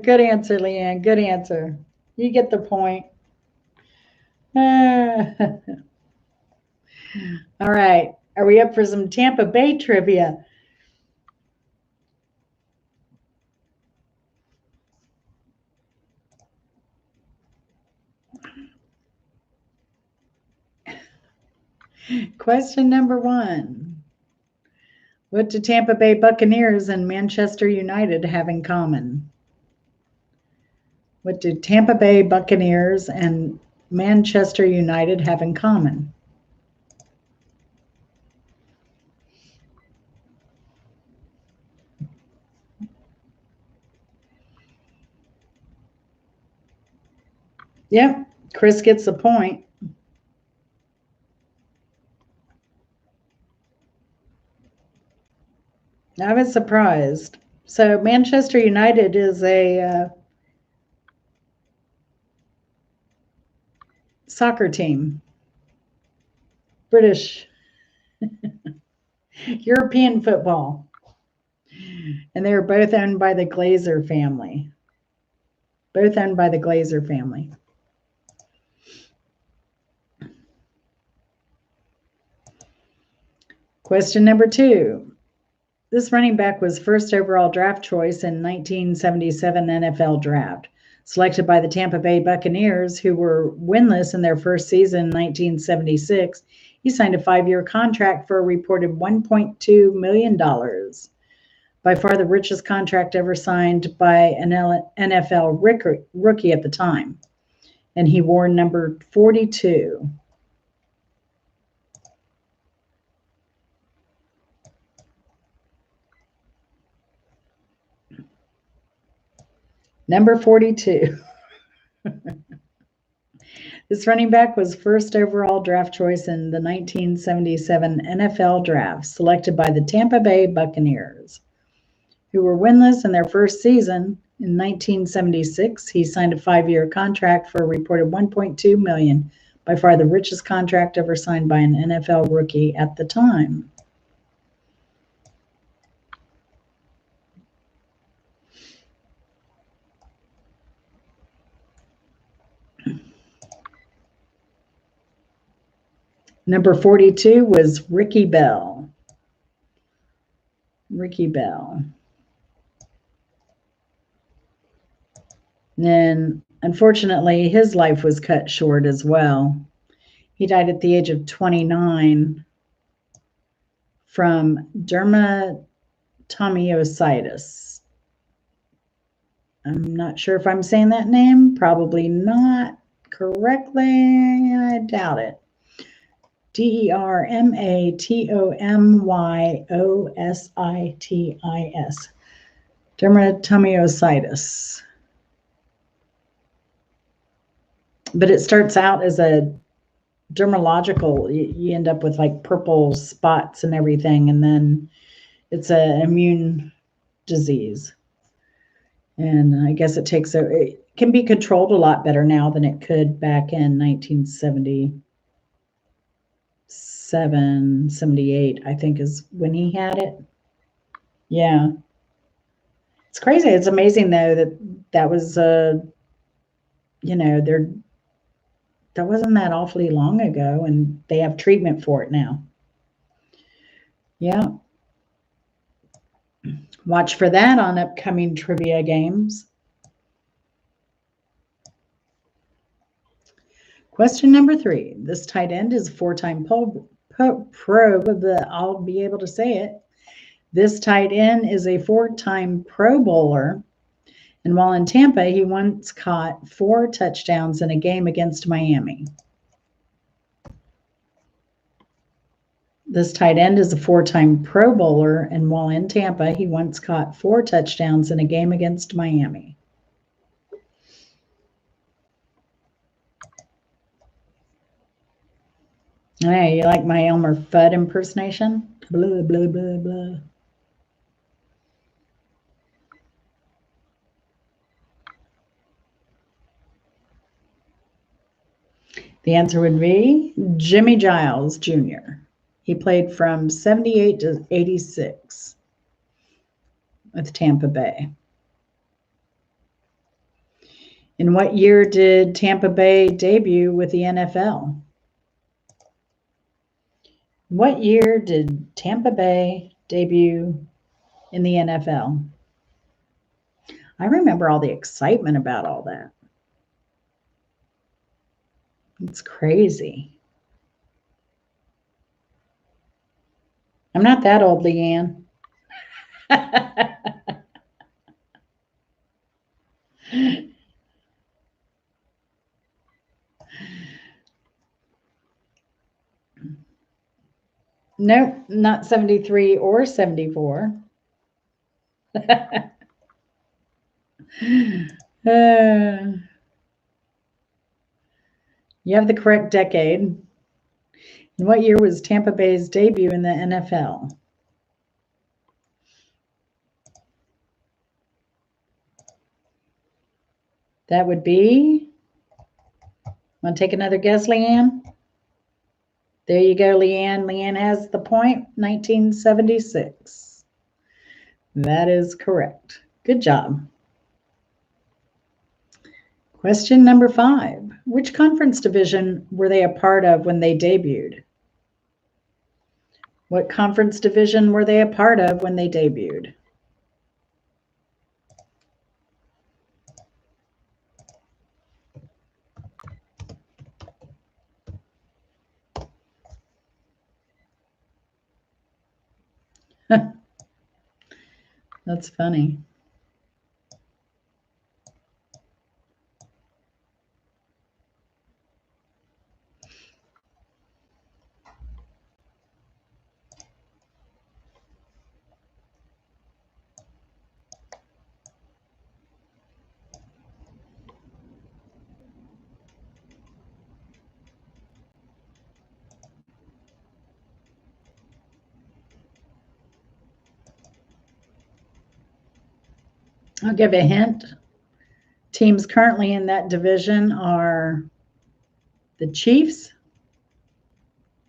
Good answer, Leanne. Good answer. You get the point. All right. Are we up for some Tampa Bay trivia? Question number 1. What do Tampa Bay Buccaneers and Manchester United have in common? What do Tampa Bay Buccaneers and Manchester United have in common? Yep, Chris gets the point. I was surprised. So Manchester United is a soccer team. British. European football. And they were both owned by the Glazer family. Both owned by the Glazer family. Question number 2. This running back was first overall draft choice in 1977 NFL draft. Selected by the Tampa Bay Buccaneers, who were winless in their first season in 1976, he signed a 5-year contract for a reported $1.2 million. By far the richest contract ever signed by an NFL rookie at the time. And he wore number 42. Number 42. This running back was first overall draft choice in the 1977 NFL draft, selected by the Tampa Bay Buccaneers, who were winless in their first season. In 1976, he signed a 5-year contract for a reported $1.2 million, by far the richest contract ever signed by an NFL rookie at the time. Number 42 was Ricky Bell. Ricky Bell. And then, unfortunately, his life was cut short as well. He died at the age of 29 from dermatomyositis. I'm not sure if I'm saying that name. Probably not correctly. I doubt it. dermatomyositis. Dermatomyositis. But it starts out as a dermatological, you end up with like purple spots and everything, and then it's an immune disease. And I guess it can be controlled a lot better now than it could back in 1977, 78, I think is when he had it. Yeah. It's crazy. It's amazing though that was that wasn't that awfully long ago, and they have treatment for it now. Yeah. Watch for that on upcoming trivia games. Question number 3. This tight end is a 4-time pro. I'll be able to say it. This tight end is a 4-time Pro Bowler. And while in Tampa, he once caught 4 touchdowns in a game against Miami. This tight end is a 4-time Pro Bowler, and while in Tampa, he once caught 4 touchdowns in a game against Miami. Hey, you like my Elmer Fudd impersonation? Blah, blah, blah, blah. The answer would be Jimmy Giles Jr. He played from 78 to 86 with Tampa Bay. In what year did Tampa Bay debut with the NFL? What year did Tampa Bay debut in the NFL? I remember all the excitement about all that. It's crazy. I'm not that old, Leanne. Nope, not 73 or 74. You have the correct decade. And what year was Tampa Bay's debut in the NFL? That would be, want to take another guess, Leanne? There you go, Leanne. Leanne has the point, 1976. That is correct. Good job. Question number 5. Which conference division were they a part of when they debuted? What conference division were they a part of when they debuted? That's funny. I'll give a hint. Teams currently in that division are the Chiefs,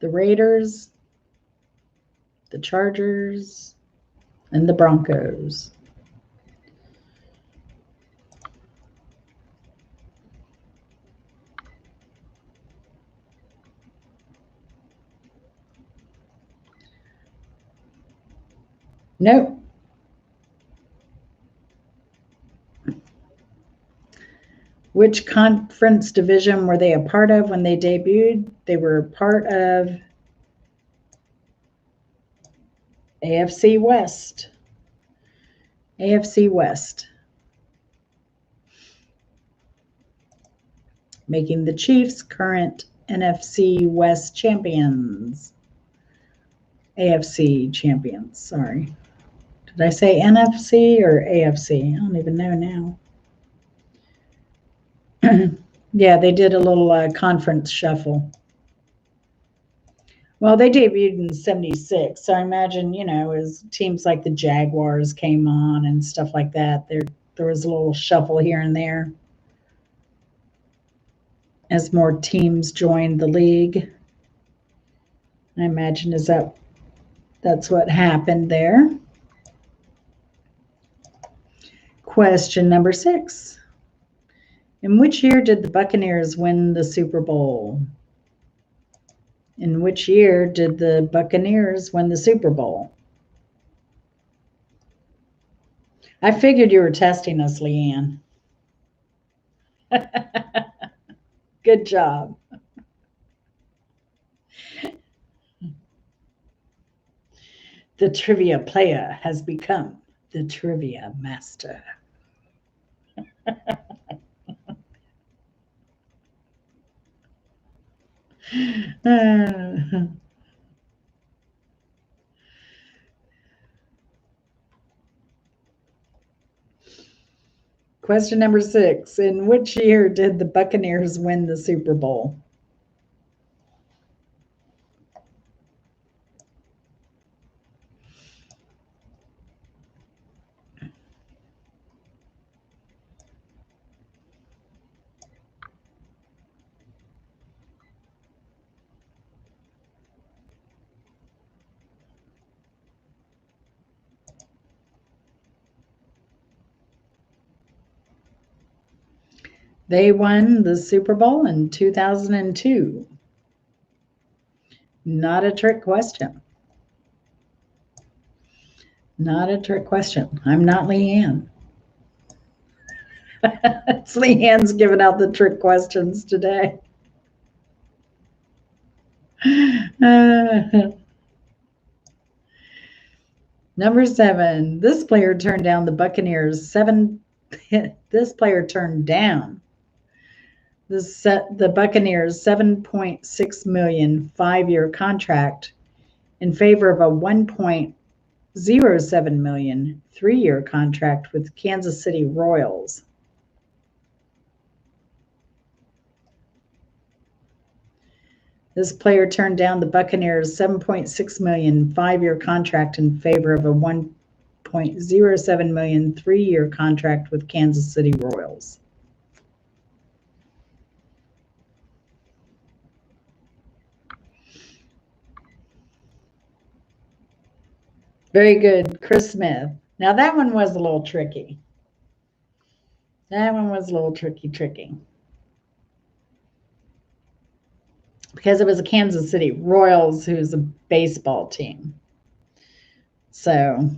the Raiders, the Chargers, and the Broncos. Nope. Which conference division were they a part of when they debuted? They were part of AFC West. AFC West. Making the Chiefs current NFC West champions. AFC champions, sorry. Did I say NFC or AFC? I don't even know now. Yeah, they did a little conference shuffle. Well, they debuted in 76, so I imagine, as teams like the Jaguars came on and stuff like that, there was a little shuffle here and there as more teams joined the league. I imagine that's what happened there. Question number 6. In which year did the Buccaneers win the Super Bowl? In which year did the Buccaneers win the Super Bowl? I figured you were testing us, Leanne. Good job. The trivia player has become the trivia master. Question number 6. In which year did the Buccaneers win the Super Bowl? They won the Super Bowl in 2002. Not a trick question. Not a trick question. I'm not Leanne. It's Leanne's giving out the trick questions today. Number 7. This player turned down the Buccaneers This player turned down the Buccaneers' $7.6 million 5-year contract in favor of a $1.07 million 3-year contract with Kansas City Royals. This player turned down the Buccaneers' $7.6 million 5-year contract in favor of a $1.07 million 3-year contract with Kansas City Royals. Very good. Chris Smith. Now that one was a little tricky. That one was a little tricky. Because it was a Kansas City Royals, who's a baseball team. So,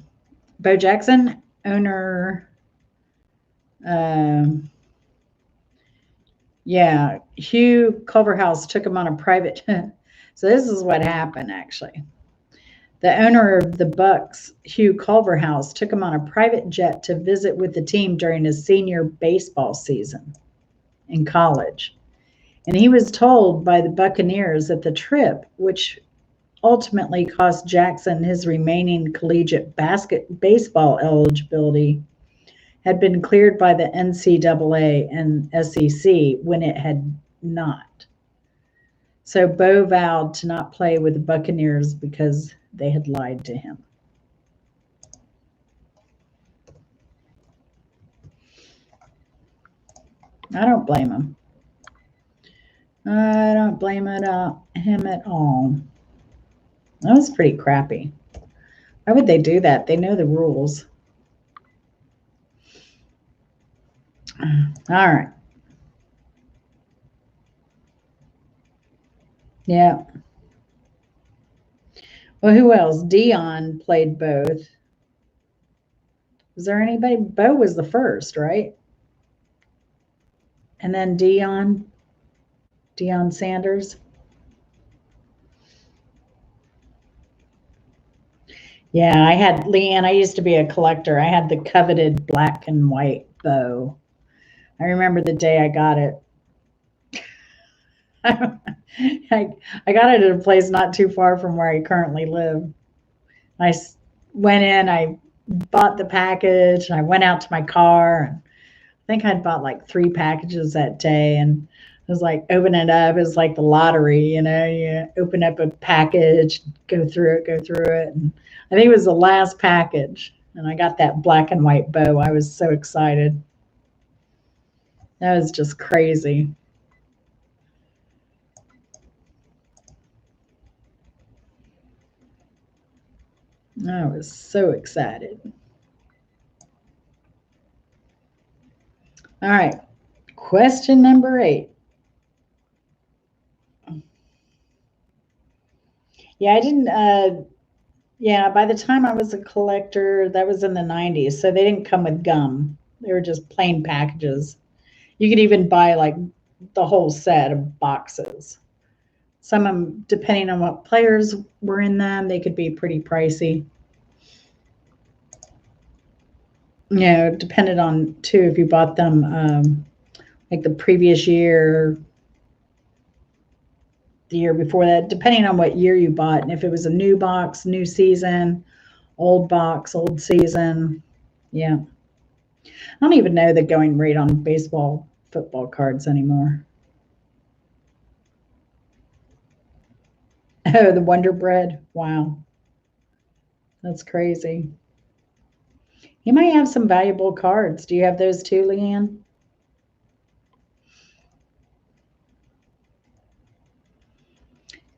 Bo Jackson, owner, yeah, Hugh Culverhouse took him on a private. So this is what happened actually. The owner of the Bucks, Hugh Culverhouse, took him on a private jet to visit with the team during his senior baseball season in college. And he was told by the Buccaneers that the trip, which ultimately cost Jackson his remaining collegiate baseball eligibility, had been cleared by the NCAA and SEC when it had not. So Bo vowed to not play with the Buccaneers because they had lied to him. I don't blame him. I don't blame him at all. That was pretty crappy. Why would they do that? They know the rules. All right. Yeah. Well, who else? Dion played both. Was there anybody? Bo was the first, right? And then Deion Sanders. Yeah, I had Leanne. I used to be a collector. I had the coveted black and white bow. I remember the day I got it. I got it at a place not too far from where I currently live. I went in, I bought the package, and I went out to my car. And I think I'd bought like 3 packages that day, and it was like open it up. It was like the lottery, you know. You open up a package, go through it, and I think it was the last package, and I got that black and white bow. I was so excited. That was just crazy. I was so excited. All right. Question number 8. Yeah, I didn't. Yeah, by the time I was a collector, that was in the 90s. So they didn't come with gum, they were just plain packages. You could even buy like the whole set of boxes. Some of them, depending on what players were in them, they could be pretty pricey. You know, depended on too if you bought them like the previous year, the year before that, depending on what year you bought, and if it was a new box, new season, old box, old season. Yeah. I don't even know the going rate on baseball, football cards anymore. Oh, the Wonder Bread. Wow. That's crazy. You might have some valuable cards. Do you have those too, Leanne?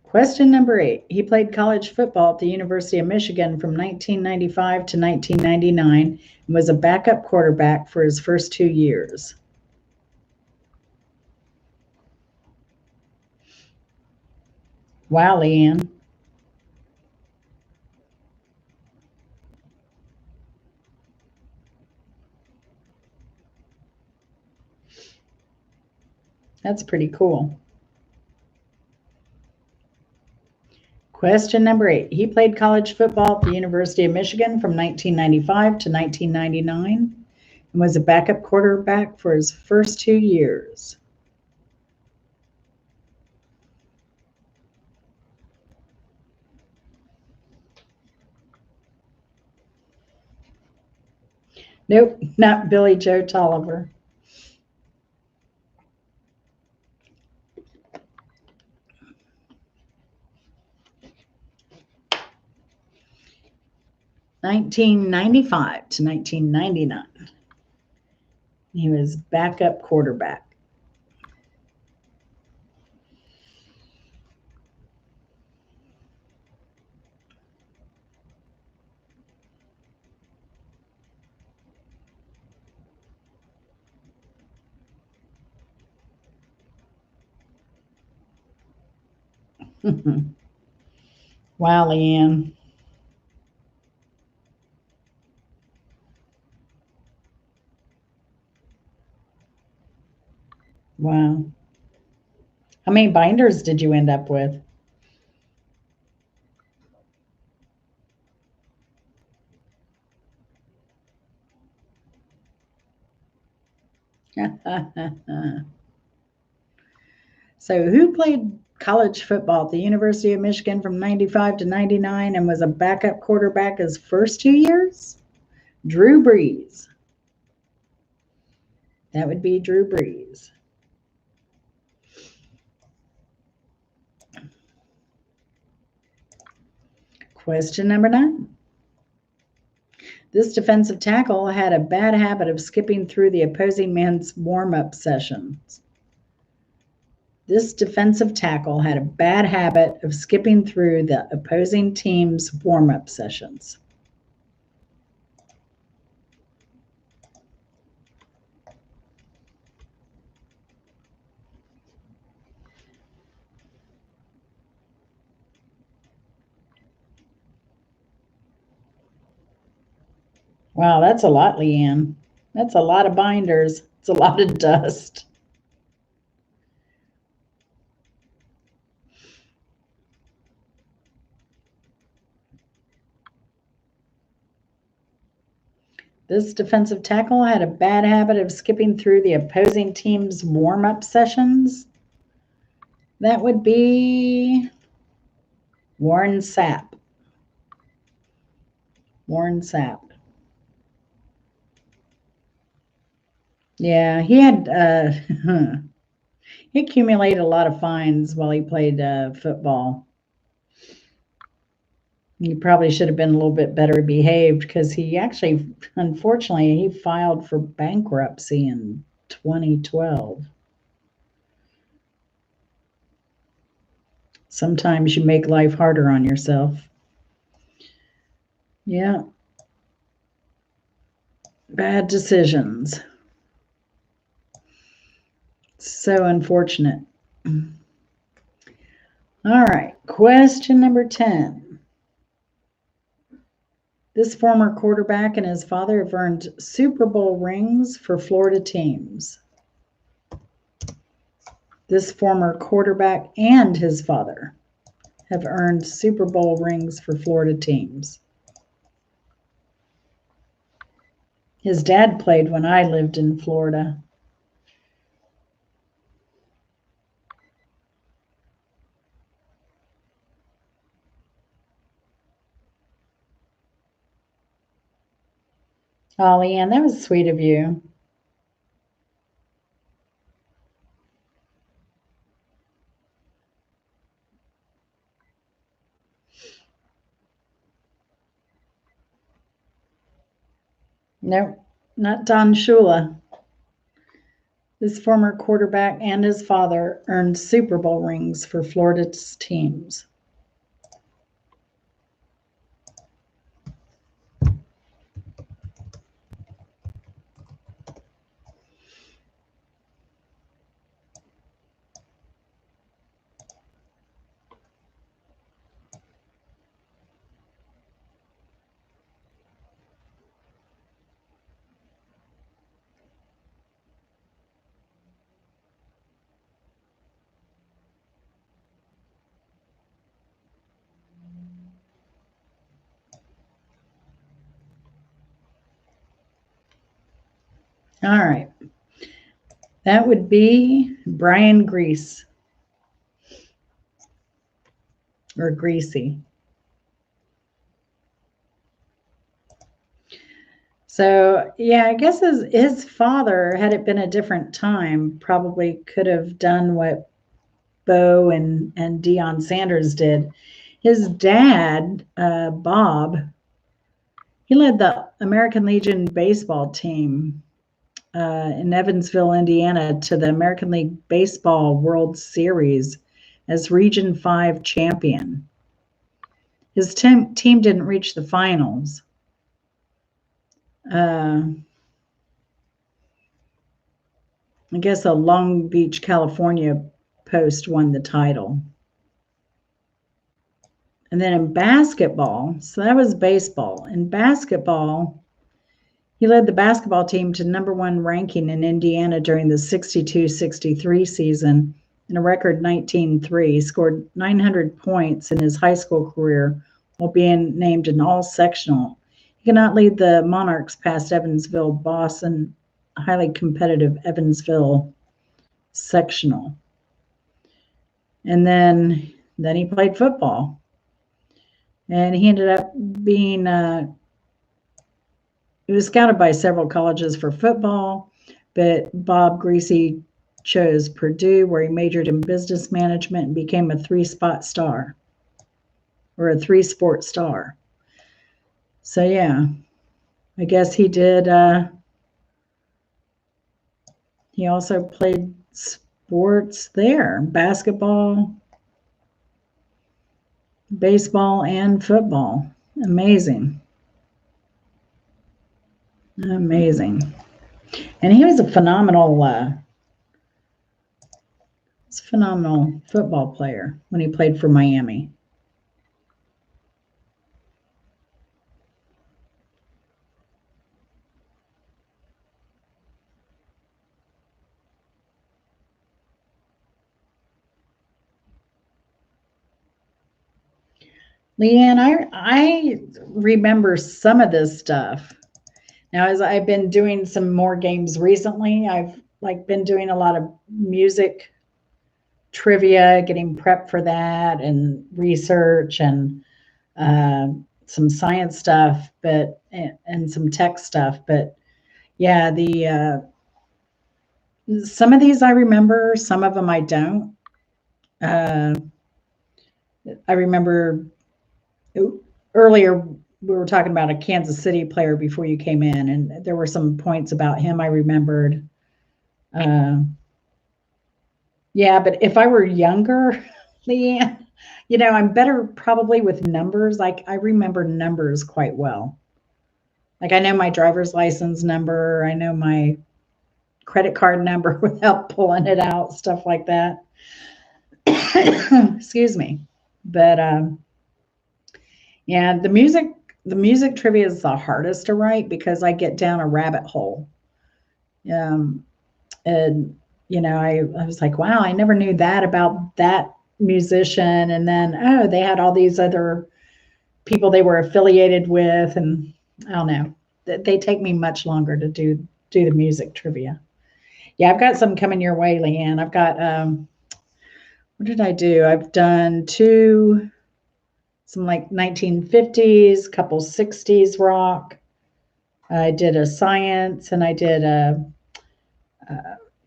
Question number 8. He played college football at the University of Michigan from 1995 to 1999 and was a backup quarterback for his first 2 years. Wow, Leanne. That's pretty cool. Question number 8. He played college football at the University of Michigan from 1995 to 1999 and was a backup quarterback for his first 2 years. Nope, not Billy Joe Tolliver. (1995 to 1999). He was backup quarterback. Wow, Leanne. Wow. How many binders did you end up with? So, who played college football at the University of Michigan from 95 to 99 and was a backup quarterback his first 2 years? Drew Brees. That would be Drew Brees. Question number 9. This defensive tackle had a bad habit of skipping through the opposing man's warm-up sessions. This defensive tackle had a bad habit of skipping through the opposing team's warm-up sessions. Wow, that's a lot, Leanne. That's a lot of binders. It's a lot of dust. This defensive tackle had a bad habit of skipping through the opposing team's warm-up sessions. That would be Warren Sapp. Warren Sapp. Yeah, he had he accumulated a lot of fines while he played football. He probably should have been a little bit better behaved because he actually, unfortunately, he filed for bankruptcy in 2012. Sometimes you make life harder on yourself. Yeah. Bad decisions. So unfortunate. All right. Question number 10. This former quarterback and his father have earned Super Bowl rings for Florida teams. This former quarterback and his father have earned Super Bowl rings for Florida teams. His dad played when I lived in Florida. Oh, Leanne, that was sweet of you. Nope, not Don Shula. This former quarterback and his father earned Super Bowl rings for Florida's teams. All right. That would be Brian Grease. Or Greasy. So, yeah, I guess his father, had it been a different time, probably could have done what Bo and Deion Sanders did. His dad, Bob, he led the American Legion baseball team in Evansville, Indiana, to the American League Baseball World Series as Region 5 champion. His team didn't reach the finals. I guess a Long Beach, California Post won the title. And then in basketball, so that was baseball. In basketball, he led the basketball team to #1 ranking in Indiana during the 62-63 season in a record 19-3. He scored 900 points in his high school career while being named an all-sectional. He could not lead the Monarchs past Evansville, Boston, highly competitive Evansville sectional. And then he played football. And he ended up being, he was scouted by several colleges for football, but Bob Griese chose Purdue, where he majored in business management and became a three-sport star. So yeah, I guess he did, he also played sports there, basketball, baseball, and football. Amazing. And he was a phenomenal football player when he played for Miami. Leanne, I remember some of this stuff. Now, as I've been doing some more games recently, I've been doing a lot of music trivia, getting prepped for that, and research, and some science stuff, and some tech stuff. But yeah, some of these I remember, some of them I don't. I remember earlier we were talking about a Kansas City player before you came in, and there were some points about him I remembered. Yeah, but if I were younger, Leanne, I'm better probably with numbers. I remember numbers quite well. I know my driver's license number, I know my credit card number without pulling it out, stuff like that. Excuse me. But yeah, the music trivia is the hardest to write because I get down a rabbit hole. And I was like, wow, I never knew that about that musician. And then, oh, they had all these other people they were affiliated with. And I don't know, they take me much longer to do the music trivia. Yeah, I've got some coming your way, Leanne. I've got, what did I do? I've done some 1950s, couple 60s rock. I did a science, and I did a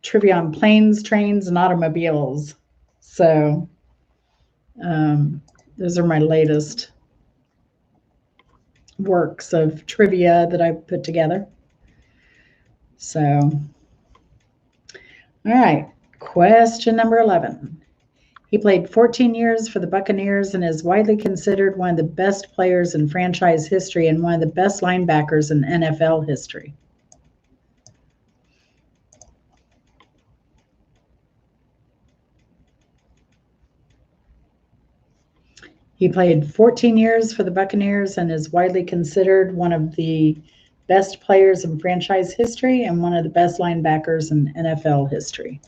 trivia on planes, trains, and automobiles. So those are my latest works of trivia that I've put together. So, all right, question number 11. He played 14 years for the Buccaneers and is widely considered one of the best players in franchise history and one of the best linebackers in NFL history. He played 14 years for the Buccaneers and is widely considered one of the best players in franchise history and one of the best linebackers in NFL history.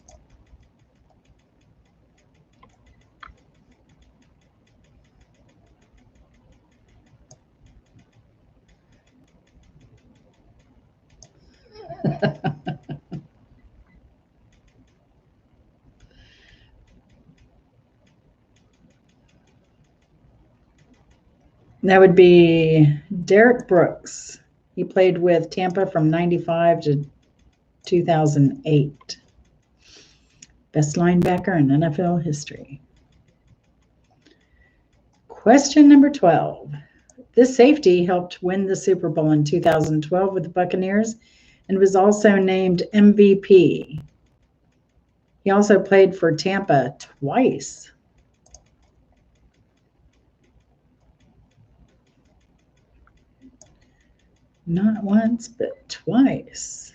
That would be Derrick Brooks. He played with Tampa from 95 to 2008. Best linebacker in NFL history. Question number 12. This safety helped win the Super Bowl in 2012 with the Buccaneers and was also named MVP. He also played for Tampa twice. Not once, but twice.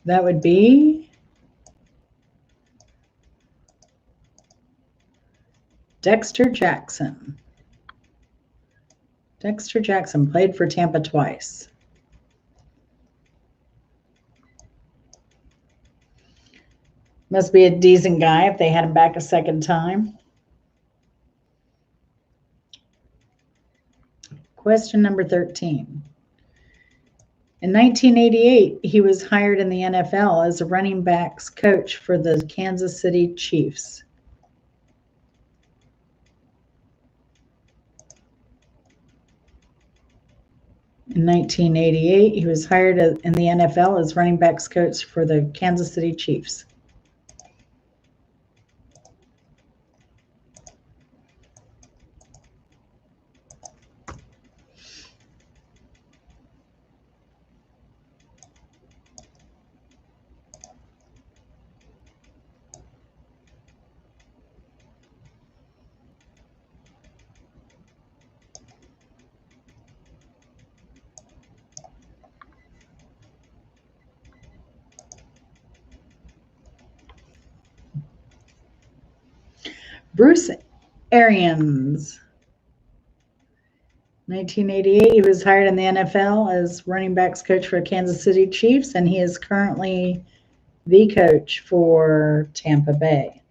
That would be Dexter Jackson. Dexter Jackson played for Tampa twice. Must be a decent guy if they had him back a second time. Question number 13. In 1988, he was hired in the NFL as a running backs coach for the Kansas City Chiefs. In 1988, he was hired in the NFL as running backs coach for the Kansas City Chiefs. Bruce Arians. 1988, he was hired in the NFL as running backs coach for Kansas City Chiefs, and he is currently the coach for Tampa Bay.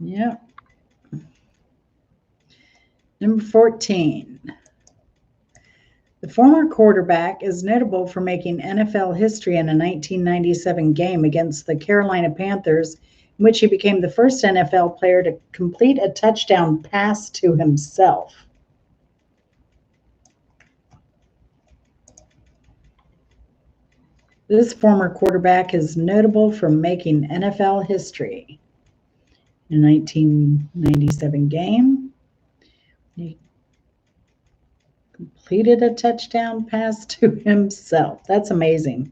Yep. Number 14. The former quarterback is notable for making NFL history in a 1997 game against the Carolina Panthers, in which he became the first NFL player to complete a touchdown pass to himself. This former quarterback is notable for making NFL history. In a 1997 game, he completed a touchdown pass to himself. That's amazing.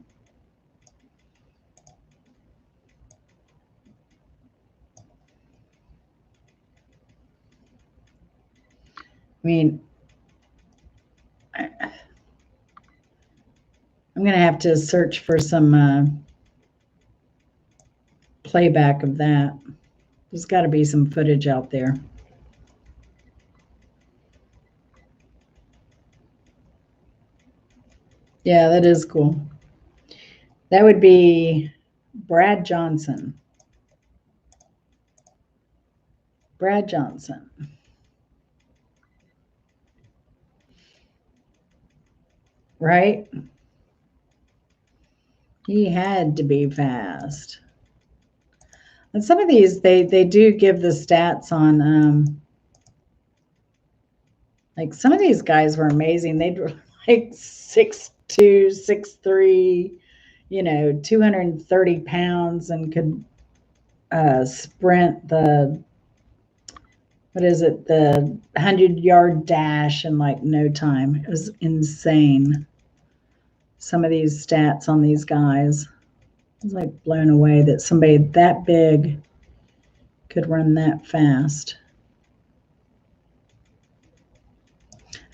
I mean, I'm going to have to search for some playback of that. There's got to be some footage out there. Yeah, that is cool. That would be Brad Johnson. Brad Johnson. Right? He had to be fast. And some of these, they do give the stats on, like some of these guys were amazing. They were like 6'2", 6'3", 230 pounds and could sprint the 100-yard dash in like no time. It was insane. Some of these stats on these guys. I was like blown away that somebody that big could run that fast.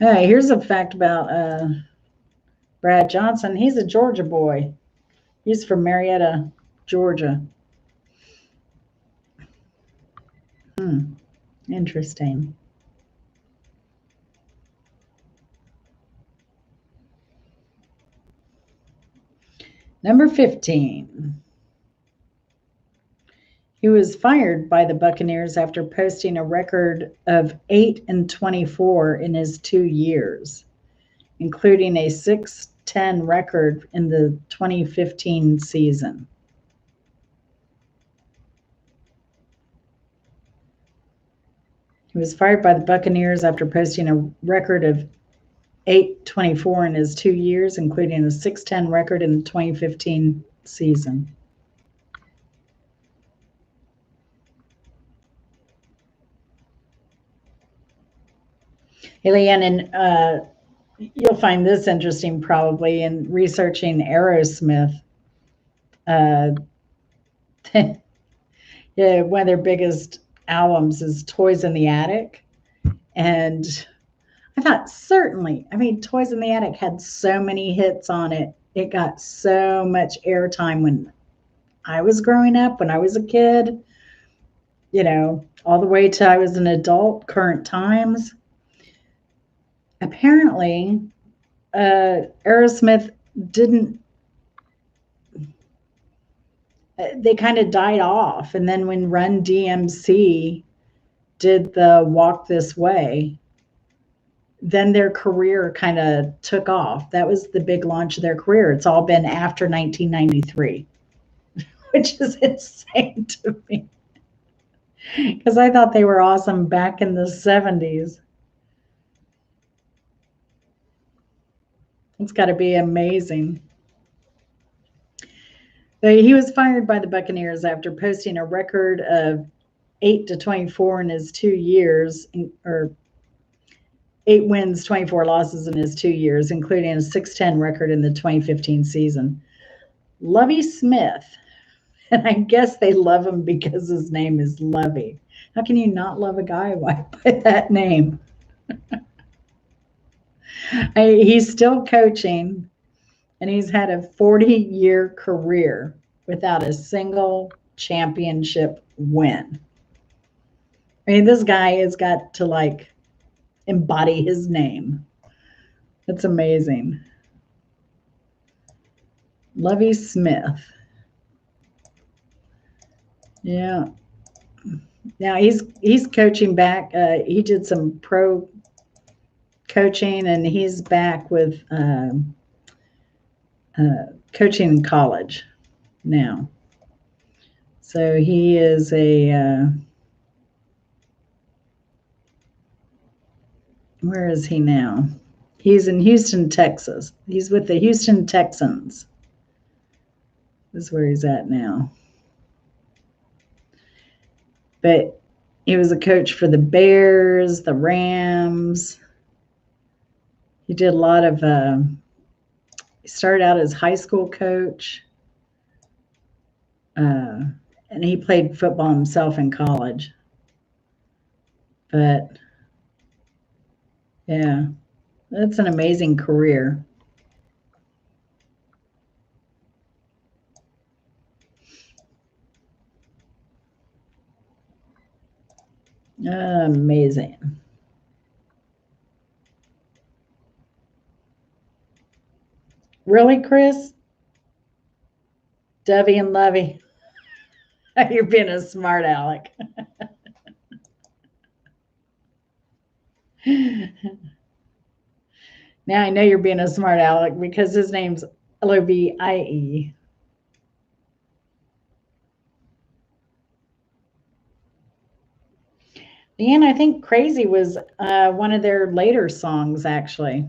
All right, here's a fact about Brad Johnson. He's a Georgia boy. He's from Marietta, Georgia. Interesting. Number 15. He was fired by the Buccaneers after posting a record of 8-24 in his 2 years, including a 6-10 record in the 2015 season. He was fired by the Buccaneers after posting a record of 8-24 in his 2 years, including a 6-10 record in the 2015 season. Hey, Leanne, and you'll find this interesting probably in researching Aerosmith. Yeah, one of their biggest albums is Toys in the Attic. And I thought certainly. I mean, Toys in the Attic had so many hits on it. It got so much airtime when I was growing up, when I was a kid, all the way till I was an adult, current times. Apparently, Aerosmith didn't, they kind of died off. And then when Run DMC did the Walk This Way, then their career kind of took off. That was the big launch of their career. It's all been after 1993, which is insane to me because I thought they were awesome back in the 70s. It's got to be amazing. He was fired by the Buccaneers after posting a record of 8-24 in his 2 years, or 8 wins, 24 losses in his 2 years, including a 6-10 record in the 2015 season. Lovie Smith, and I guess they love him because his name is Lovie. How can you not love a guy by that name? He's still coaching, and he's had a 40-year career without a single championship win. I mean, this guy has got to embody his name. That's amazing. Lovie Smith. Yeah. Now he's coaching back. He did some pro coaching, and he's back with coaching in college now. So he is where is he now? He's in Houston, Texas. He's with the Houston Texans. This is where he's at now. But he was a coach for the Bears, the Rams. He did a lot of, he started out as high school coach. And he played football himself in college. But yeah, that's an amazing career. Amazing. Really, Chris? Dovey and Lovey. You're being a smart aleck. Now I know you're being a smart aleck because his name's Lovie. Leanne, I think Crazy was one of their later songs, actually.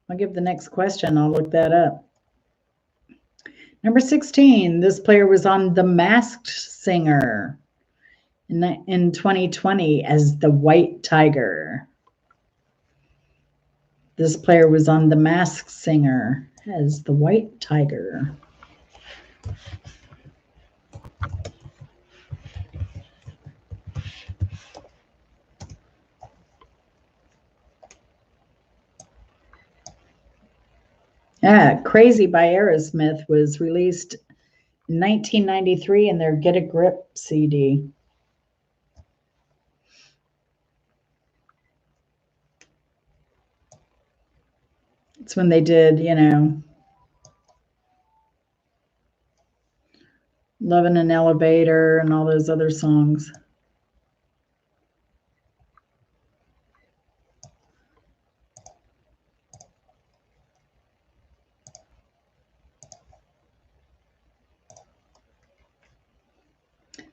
I'll give the next question. I'll look that up. Number 16, this player was on The Masked Singer in 2020 as the White Tiger. This player was on The Masked Singer as the White Tiger. Crazy by Aerosmith was released in 1993 in their Get a Grip CD. It's when they did, Love in an Elevator and all those other songs.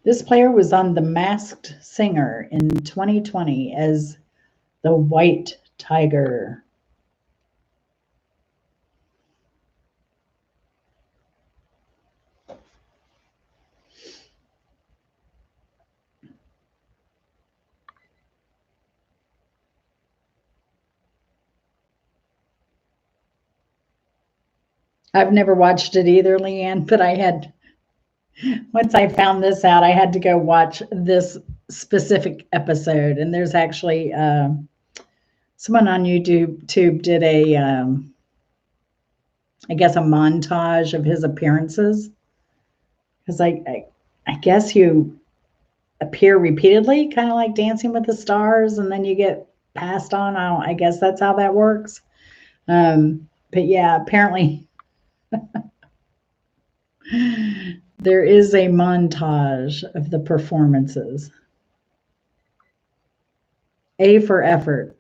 This player was on The Masked Singer in 2020 as the White Tiger. I've never watched it either, Leanne, but once I found this out, I had to go watch this specific episode. And there's actually someone on YouTube did a, I guess, a montage of his appearances. Because I guess you appear repeatedly, kind of like Dancing with the Stars, and then you get passed on. I guess that's how that works. But yeah, apparently there is a montage of the performances. A for effort.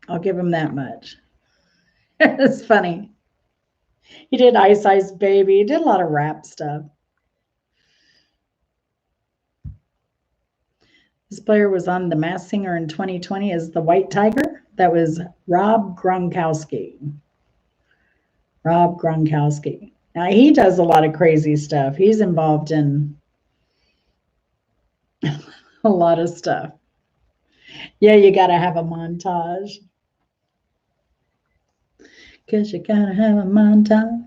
I'll give him that much. It's funny. He did Ice Ice Baby. He did a lot of rap stuff. This player was on The Masked Singer in 2020 as the White Tiger. That was Rob Gronkowski. Rob Gronkowski. Now, he does a lot of crazy stuff. He's involved in a lot of stuff. Yeah, you got to have a montage. Because you got to have a montage.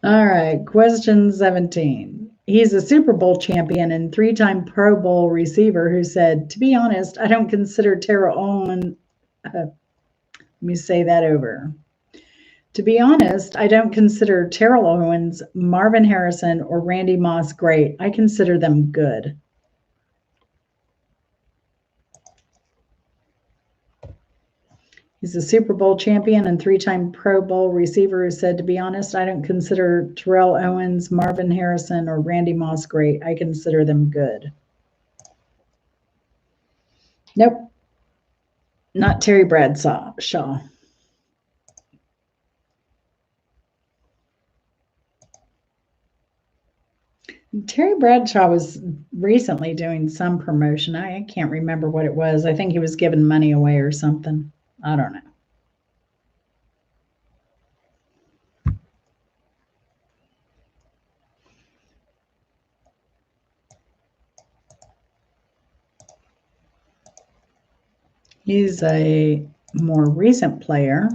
All right, question 17. He's a Super Bowl champion and three-time Pro Bowl receiver who said, to be honest, I don't consider Terrell Owens, let me say that over. To be honest, I don't consider Terrell Owens, Marvin Harrison, or Randy Moss great. I consider them good. He's a Super Bowl champion and three-time Pro Bowl receiver who said, to be honest, I don't consider Terrell Owens, Marvin Harrison, or Randy Moss great. I consider them good. Nope. Not Terry Bradshaw. Terry Bradshaw was recently doing some promotion. I can't remember what it was. I think he was giving money away or something. I don't know. He's a more recent player.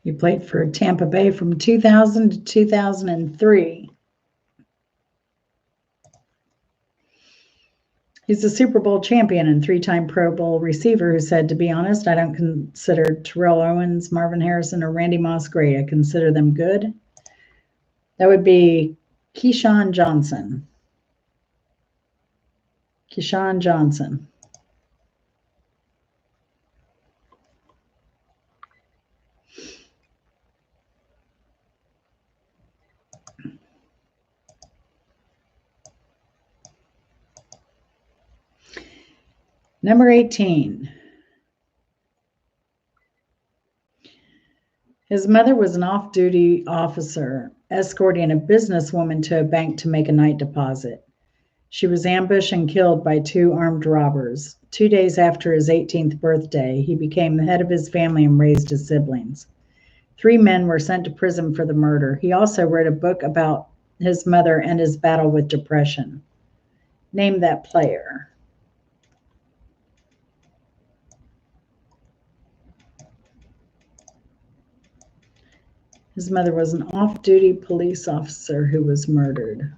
He played for Tampa Bay from 2000 to 2003. He's a Super Bowl champion and three-time Pro Bowl receiver who said, to be honest, I don't consider Terrell Owens, Marvin Harrison, or Randy Moss great. I consider them good. That would be Keyshawn Johnson. Keyshawn Johnson. Number 18. His mother was an off-duty officer escorting a businesswoman to a bank to make a night deposit. She was ambushed and killed by two armed robbers. 2 days after his 18th birthday, he became the head of his family and raised his siblings. 3 men were sent to prison for the murder. He also wrote a book about his mother and his battle with depression. Name that player. His mother was an off-duty police officer who was murdered.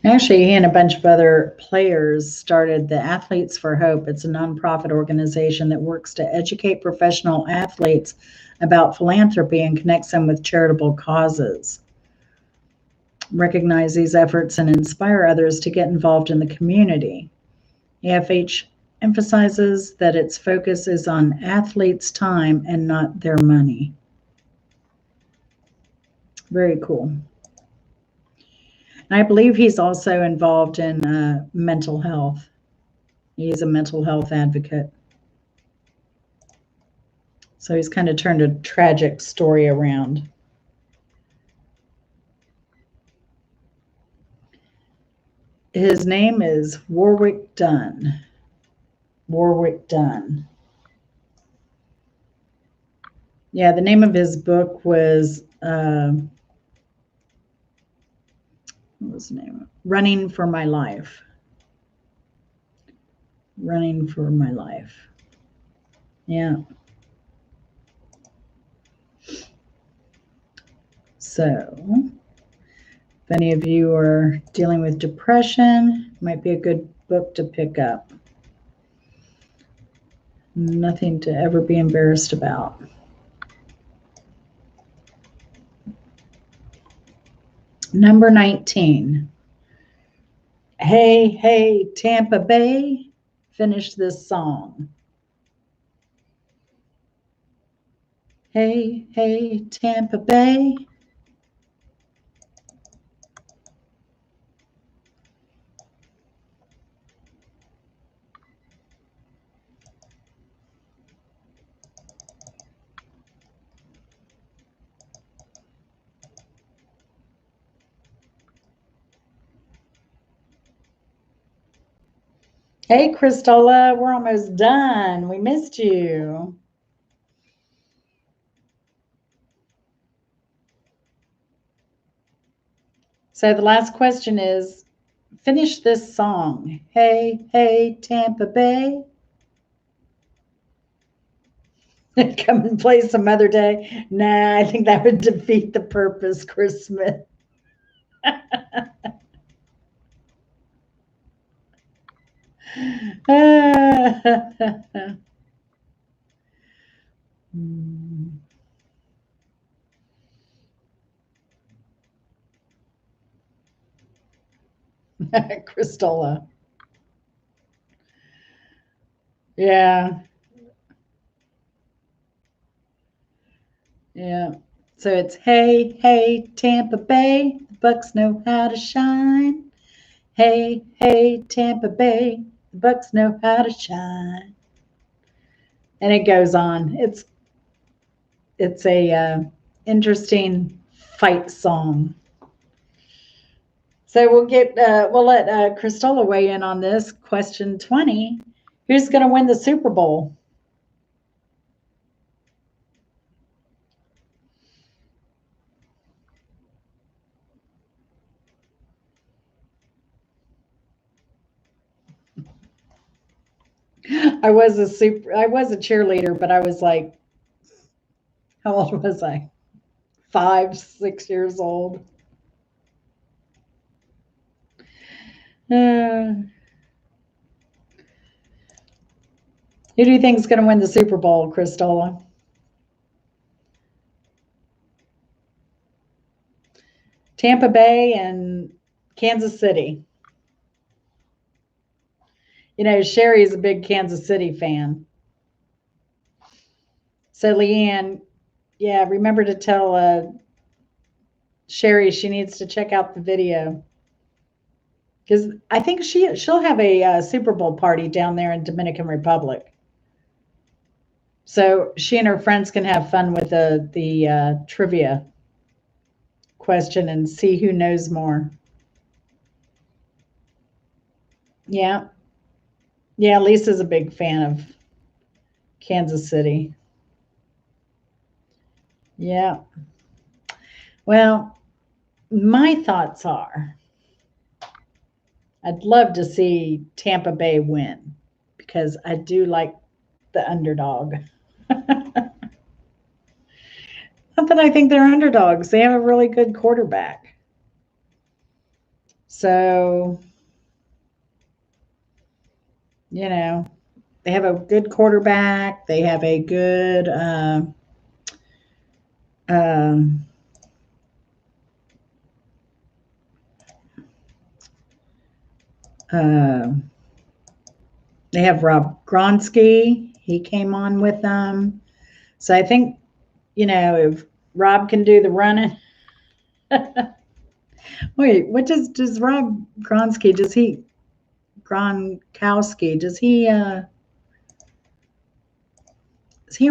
Actually, he and a bunch of other players started the Athletes for Hope. It's a nonprofit organization that works to educate professional athletes about philanthropy and connects them with charitable causes. recognize these efforts and inspire others to get involved in the community. AFH emphasizes that its focus is on athletes' time and not their money. Very cool. And I believe he's also involved in mental health. He's a mental health advocate. So he's kind of turned a tragic story around. His name is Warwick Dunn. Warwick Dunn. Yeah, the name of his book was, what was the name? Running for My Life. Running for My Life. Yeah. So, if any of you are dealing with depression, it might be a good book to pick up. Nothing to ever be embarrassed about. Number 19. Hey, hey, Tampa Bay, finish this song. Hey, hey, Tampa Bay. Hey, Kristola, we're almost done. We missed you. So the last question is, finish this song. Hey, hey, Tampa Bay. Come and play some other day. Nah, I think that would defeat the purpose, Chris Smith. Kristola. Yeah. Yeah. So it's hey, hey, Tampa Bay, the Bucks know how to shine. Hey, hey, Tampa Bay, the Bucks know how to shine. And it goes on. It's a interesting fight song. So we'll let Kristola weigh in on this. Question 20. Who's going to win the Super Bowl? I was a cheerleader, but I was like, how old was I? 5, 6 years old. Who do you think is going to win the Super Bowl, Kristola? Tampa Bay and Kansas City. You know, Sherry is a big Kansas City fan. So Leanne, yeah, remember to tell Sherry she needs to check out the video. Because I think she'll have a Super Bowl party down there in Dominican Republic. So she and her friends can have fun with the trivia question and see who knows more. Yeah. Yeah, Lisa's a big fan of Kansas City. Yeah. Well, my thoughts are I'd love to see Tampa Bay win because I do like the underdog. Not that I think they're underdogs. They have a really good quarterback. So, you know, they have a good quarterback. They have a good Uh, they have Rob Gronsky. He came on with them. So I think, if Rob can do the running. Wait, what does Rob Gronsky, Gronkowski, is he a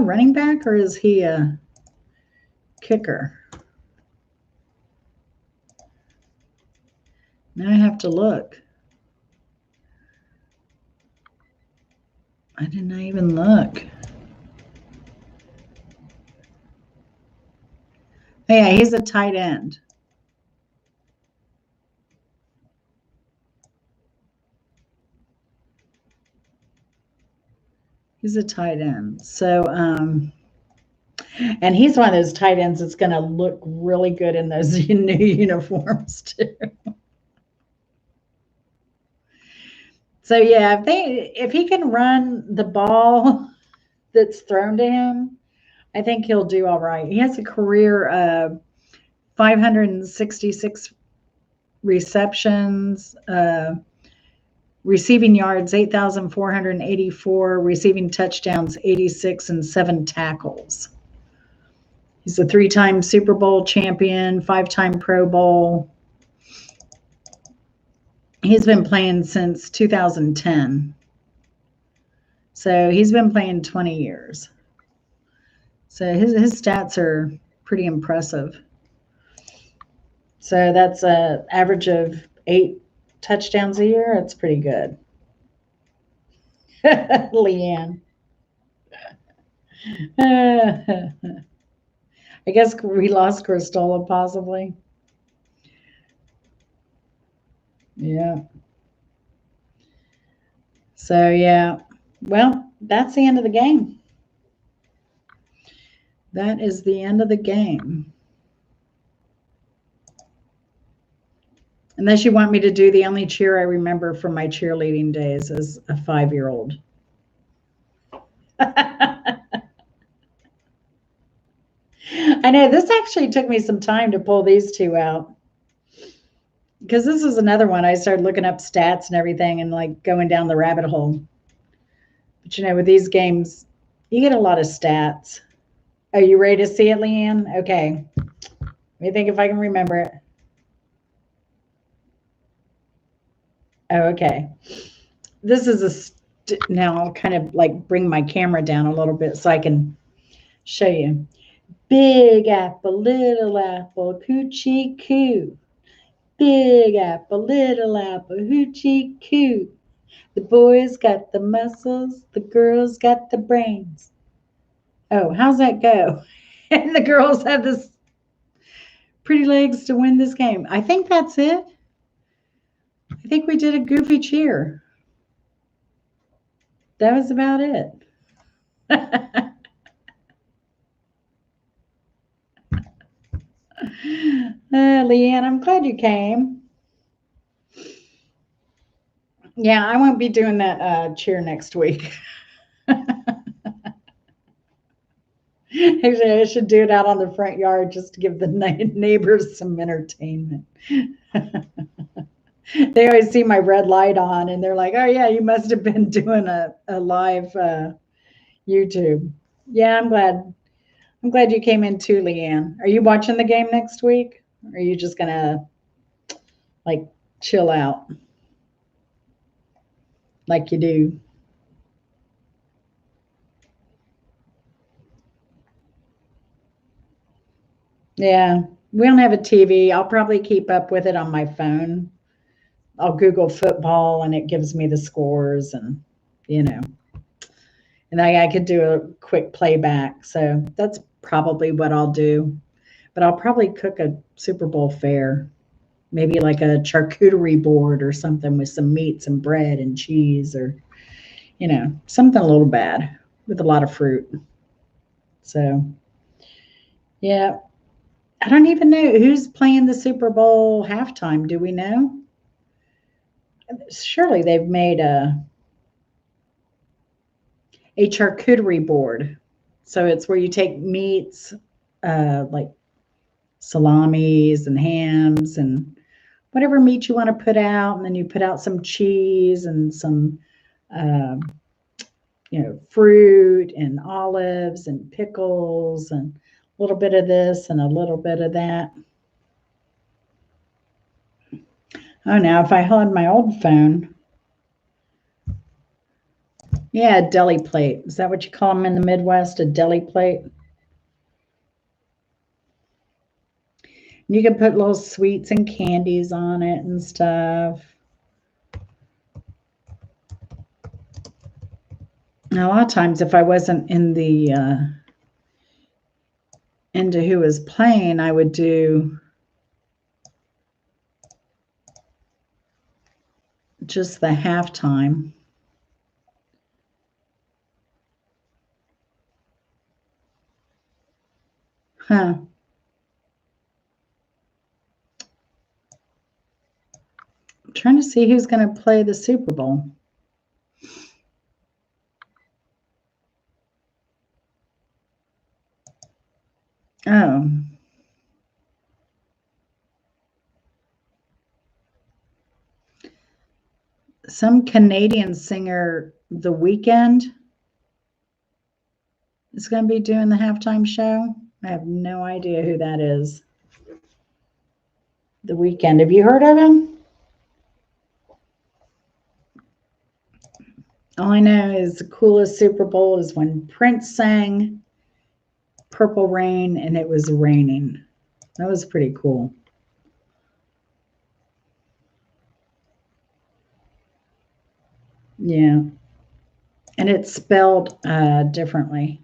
running back or is he a kicker? Now I have to look. I did not even look. Oh, yeah, he's a tight end. He's a tight end. So, and he's one of those tight ends that's going to look really good in those new uniforms too. So yeah, if he can run the ball that's thrown to him, I think he'll do all right. He has a career of 566 receptions, receiving yards 8,484, receiving touchdowns 86, and 7 tackles. He's a 3-time Super Bowl champion, 5-time Pro Bowl. He's been playing since 2010. So he's been playing 20 years. So his stats are pretty impressive. So that's an average of 8 touchdowns a year. That's pretty good. Leanne. I guess we lost Cristola possibly. Yeah. So, yeah. Well, that's the end of the game. That is the end of the game. Unless you want me to do the only cheer I remember from my cheerleading days as a 5-year-old. I know this actually took me some time to pull these two out. Because this is another one. I started looking up stats and everything and like going down the rabbit hole. But with these games, you get a lot of stats. Are you ready to see it, Leanne? Okay. Let me think if I can remember it. Oh, okay. This is now I'll kind of like bring my camera down a little bit so I can show you. Big apple, little apple, coochie coo. Big apple, little apple, hoochie coo. The boys got the muscles, the girls got the brains. Oh, how's that go? And the girls have this pretty legs to win this game. I think that's it. I think we did a goofy cheer. That was about it. Leanne, I'm glad you came. Yeah, I won't be doing that cheer next week. Actually, I should do it out on the front yard just to give the neighbors some entertainment. They always see my red light on and they're like, oh, yeah, you must have been doing a live YouTube. Yeah, I'm glad. I'm glad you came in too, Leanne. Are you watching the game next week? Or are you just going to like chill out like you do? Yeah, we don't have a TV. I'll probably keep up with it on my phone. I'll Google football and it gives me the scores and, and I could do a quick playback. So that's probably what I'll do. But I'll probably cook a Super Bowl fare, maybe like a charcuterie board or something with some meats and bread and cheese or, something a little bad with a lot of fruit. So, yeah. I don't even know who's playing the Super Bowl halftime. Do we know? Surely they've made a charcuterie board. So it's where you take meats, like salamis and hams and whatever meat you want to put out, and then you put out some cheese and some fruit and olives and pickles and a little bit of this and a little bit of that. Oh, now if I had my old phone. Yeah, a deli plate. Is that what you call them in the Midwest, a deli plate? You can put little sweets and candies on it and stuff. And a lot of times if I wasn't in the into who was playing, I would do just the halftime. Huh. I'm trying to see who's going to play the Super Bowl. Oh. Some Canadian singer, The Weeknd, is going to be doing the halftime show. I have no idea who that is. The Weeknd. Have you heard of him? All I know is the coolest Super Bowl is when Prince sang Purple Rain and it was raining. That was pretty cool. Yeah. And it's spelled differently.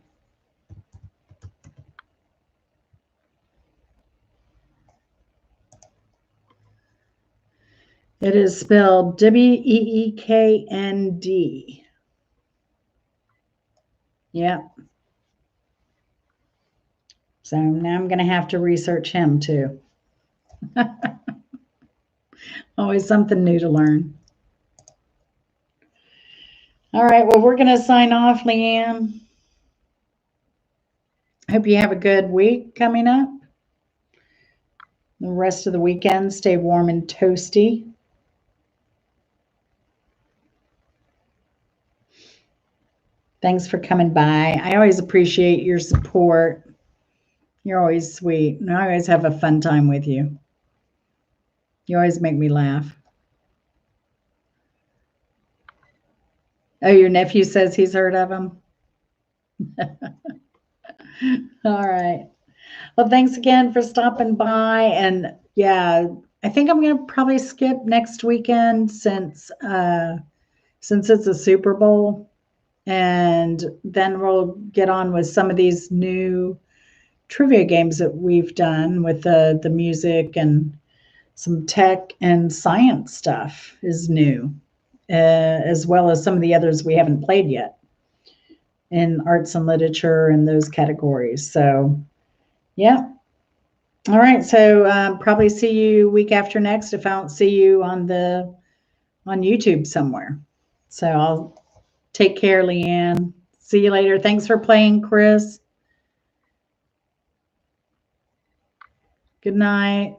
It is spelled Weeknd. Yeah. So now I'm going to have to research him too. Always something new to learn. All right. Well, we're going to sign off, Leanne. I hope you have a good week coming up. The rest of the weekend, stay warm and toasty. Thanks for coming by. I always appreciate your support. You're always sweet, and I always have a fun time with you. You always make me laugh. Oh, your nephew says he's heard of him? All right. Well, thanks again for stopping by. And yeah, I think I'm going to probably skip next weekend since it's a Super Bowl. And then we'll get on with some of these new trivia games that we've done with the music, and some tech and science stuff is new, as well as some of the others we haven't played yet in arts and literature and those categories. So, yeah. All right. So probably see you week after next if I don't see you on YouTube somewhere. So I'll take care, Leanne. See you later. Thanks for playing, Chris. Good night.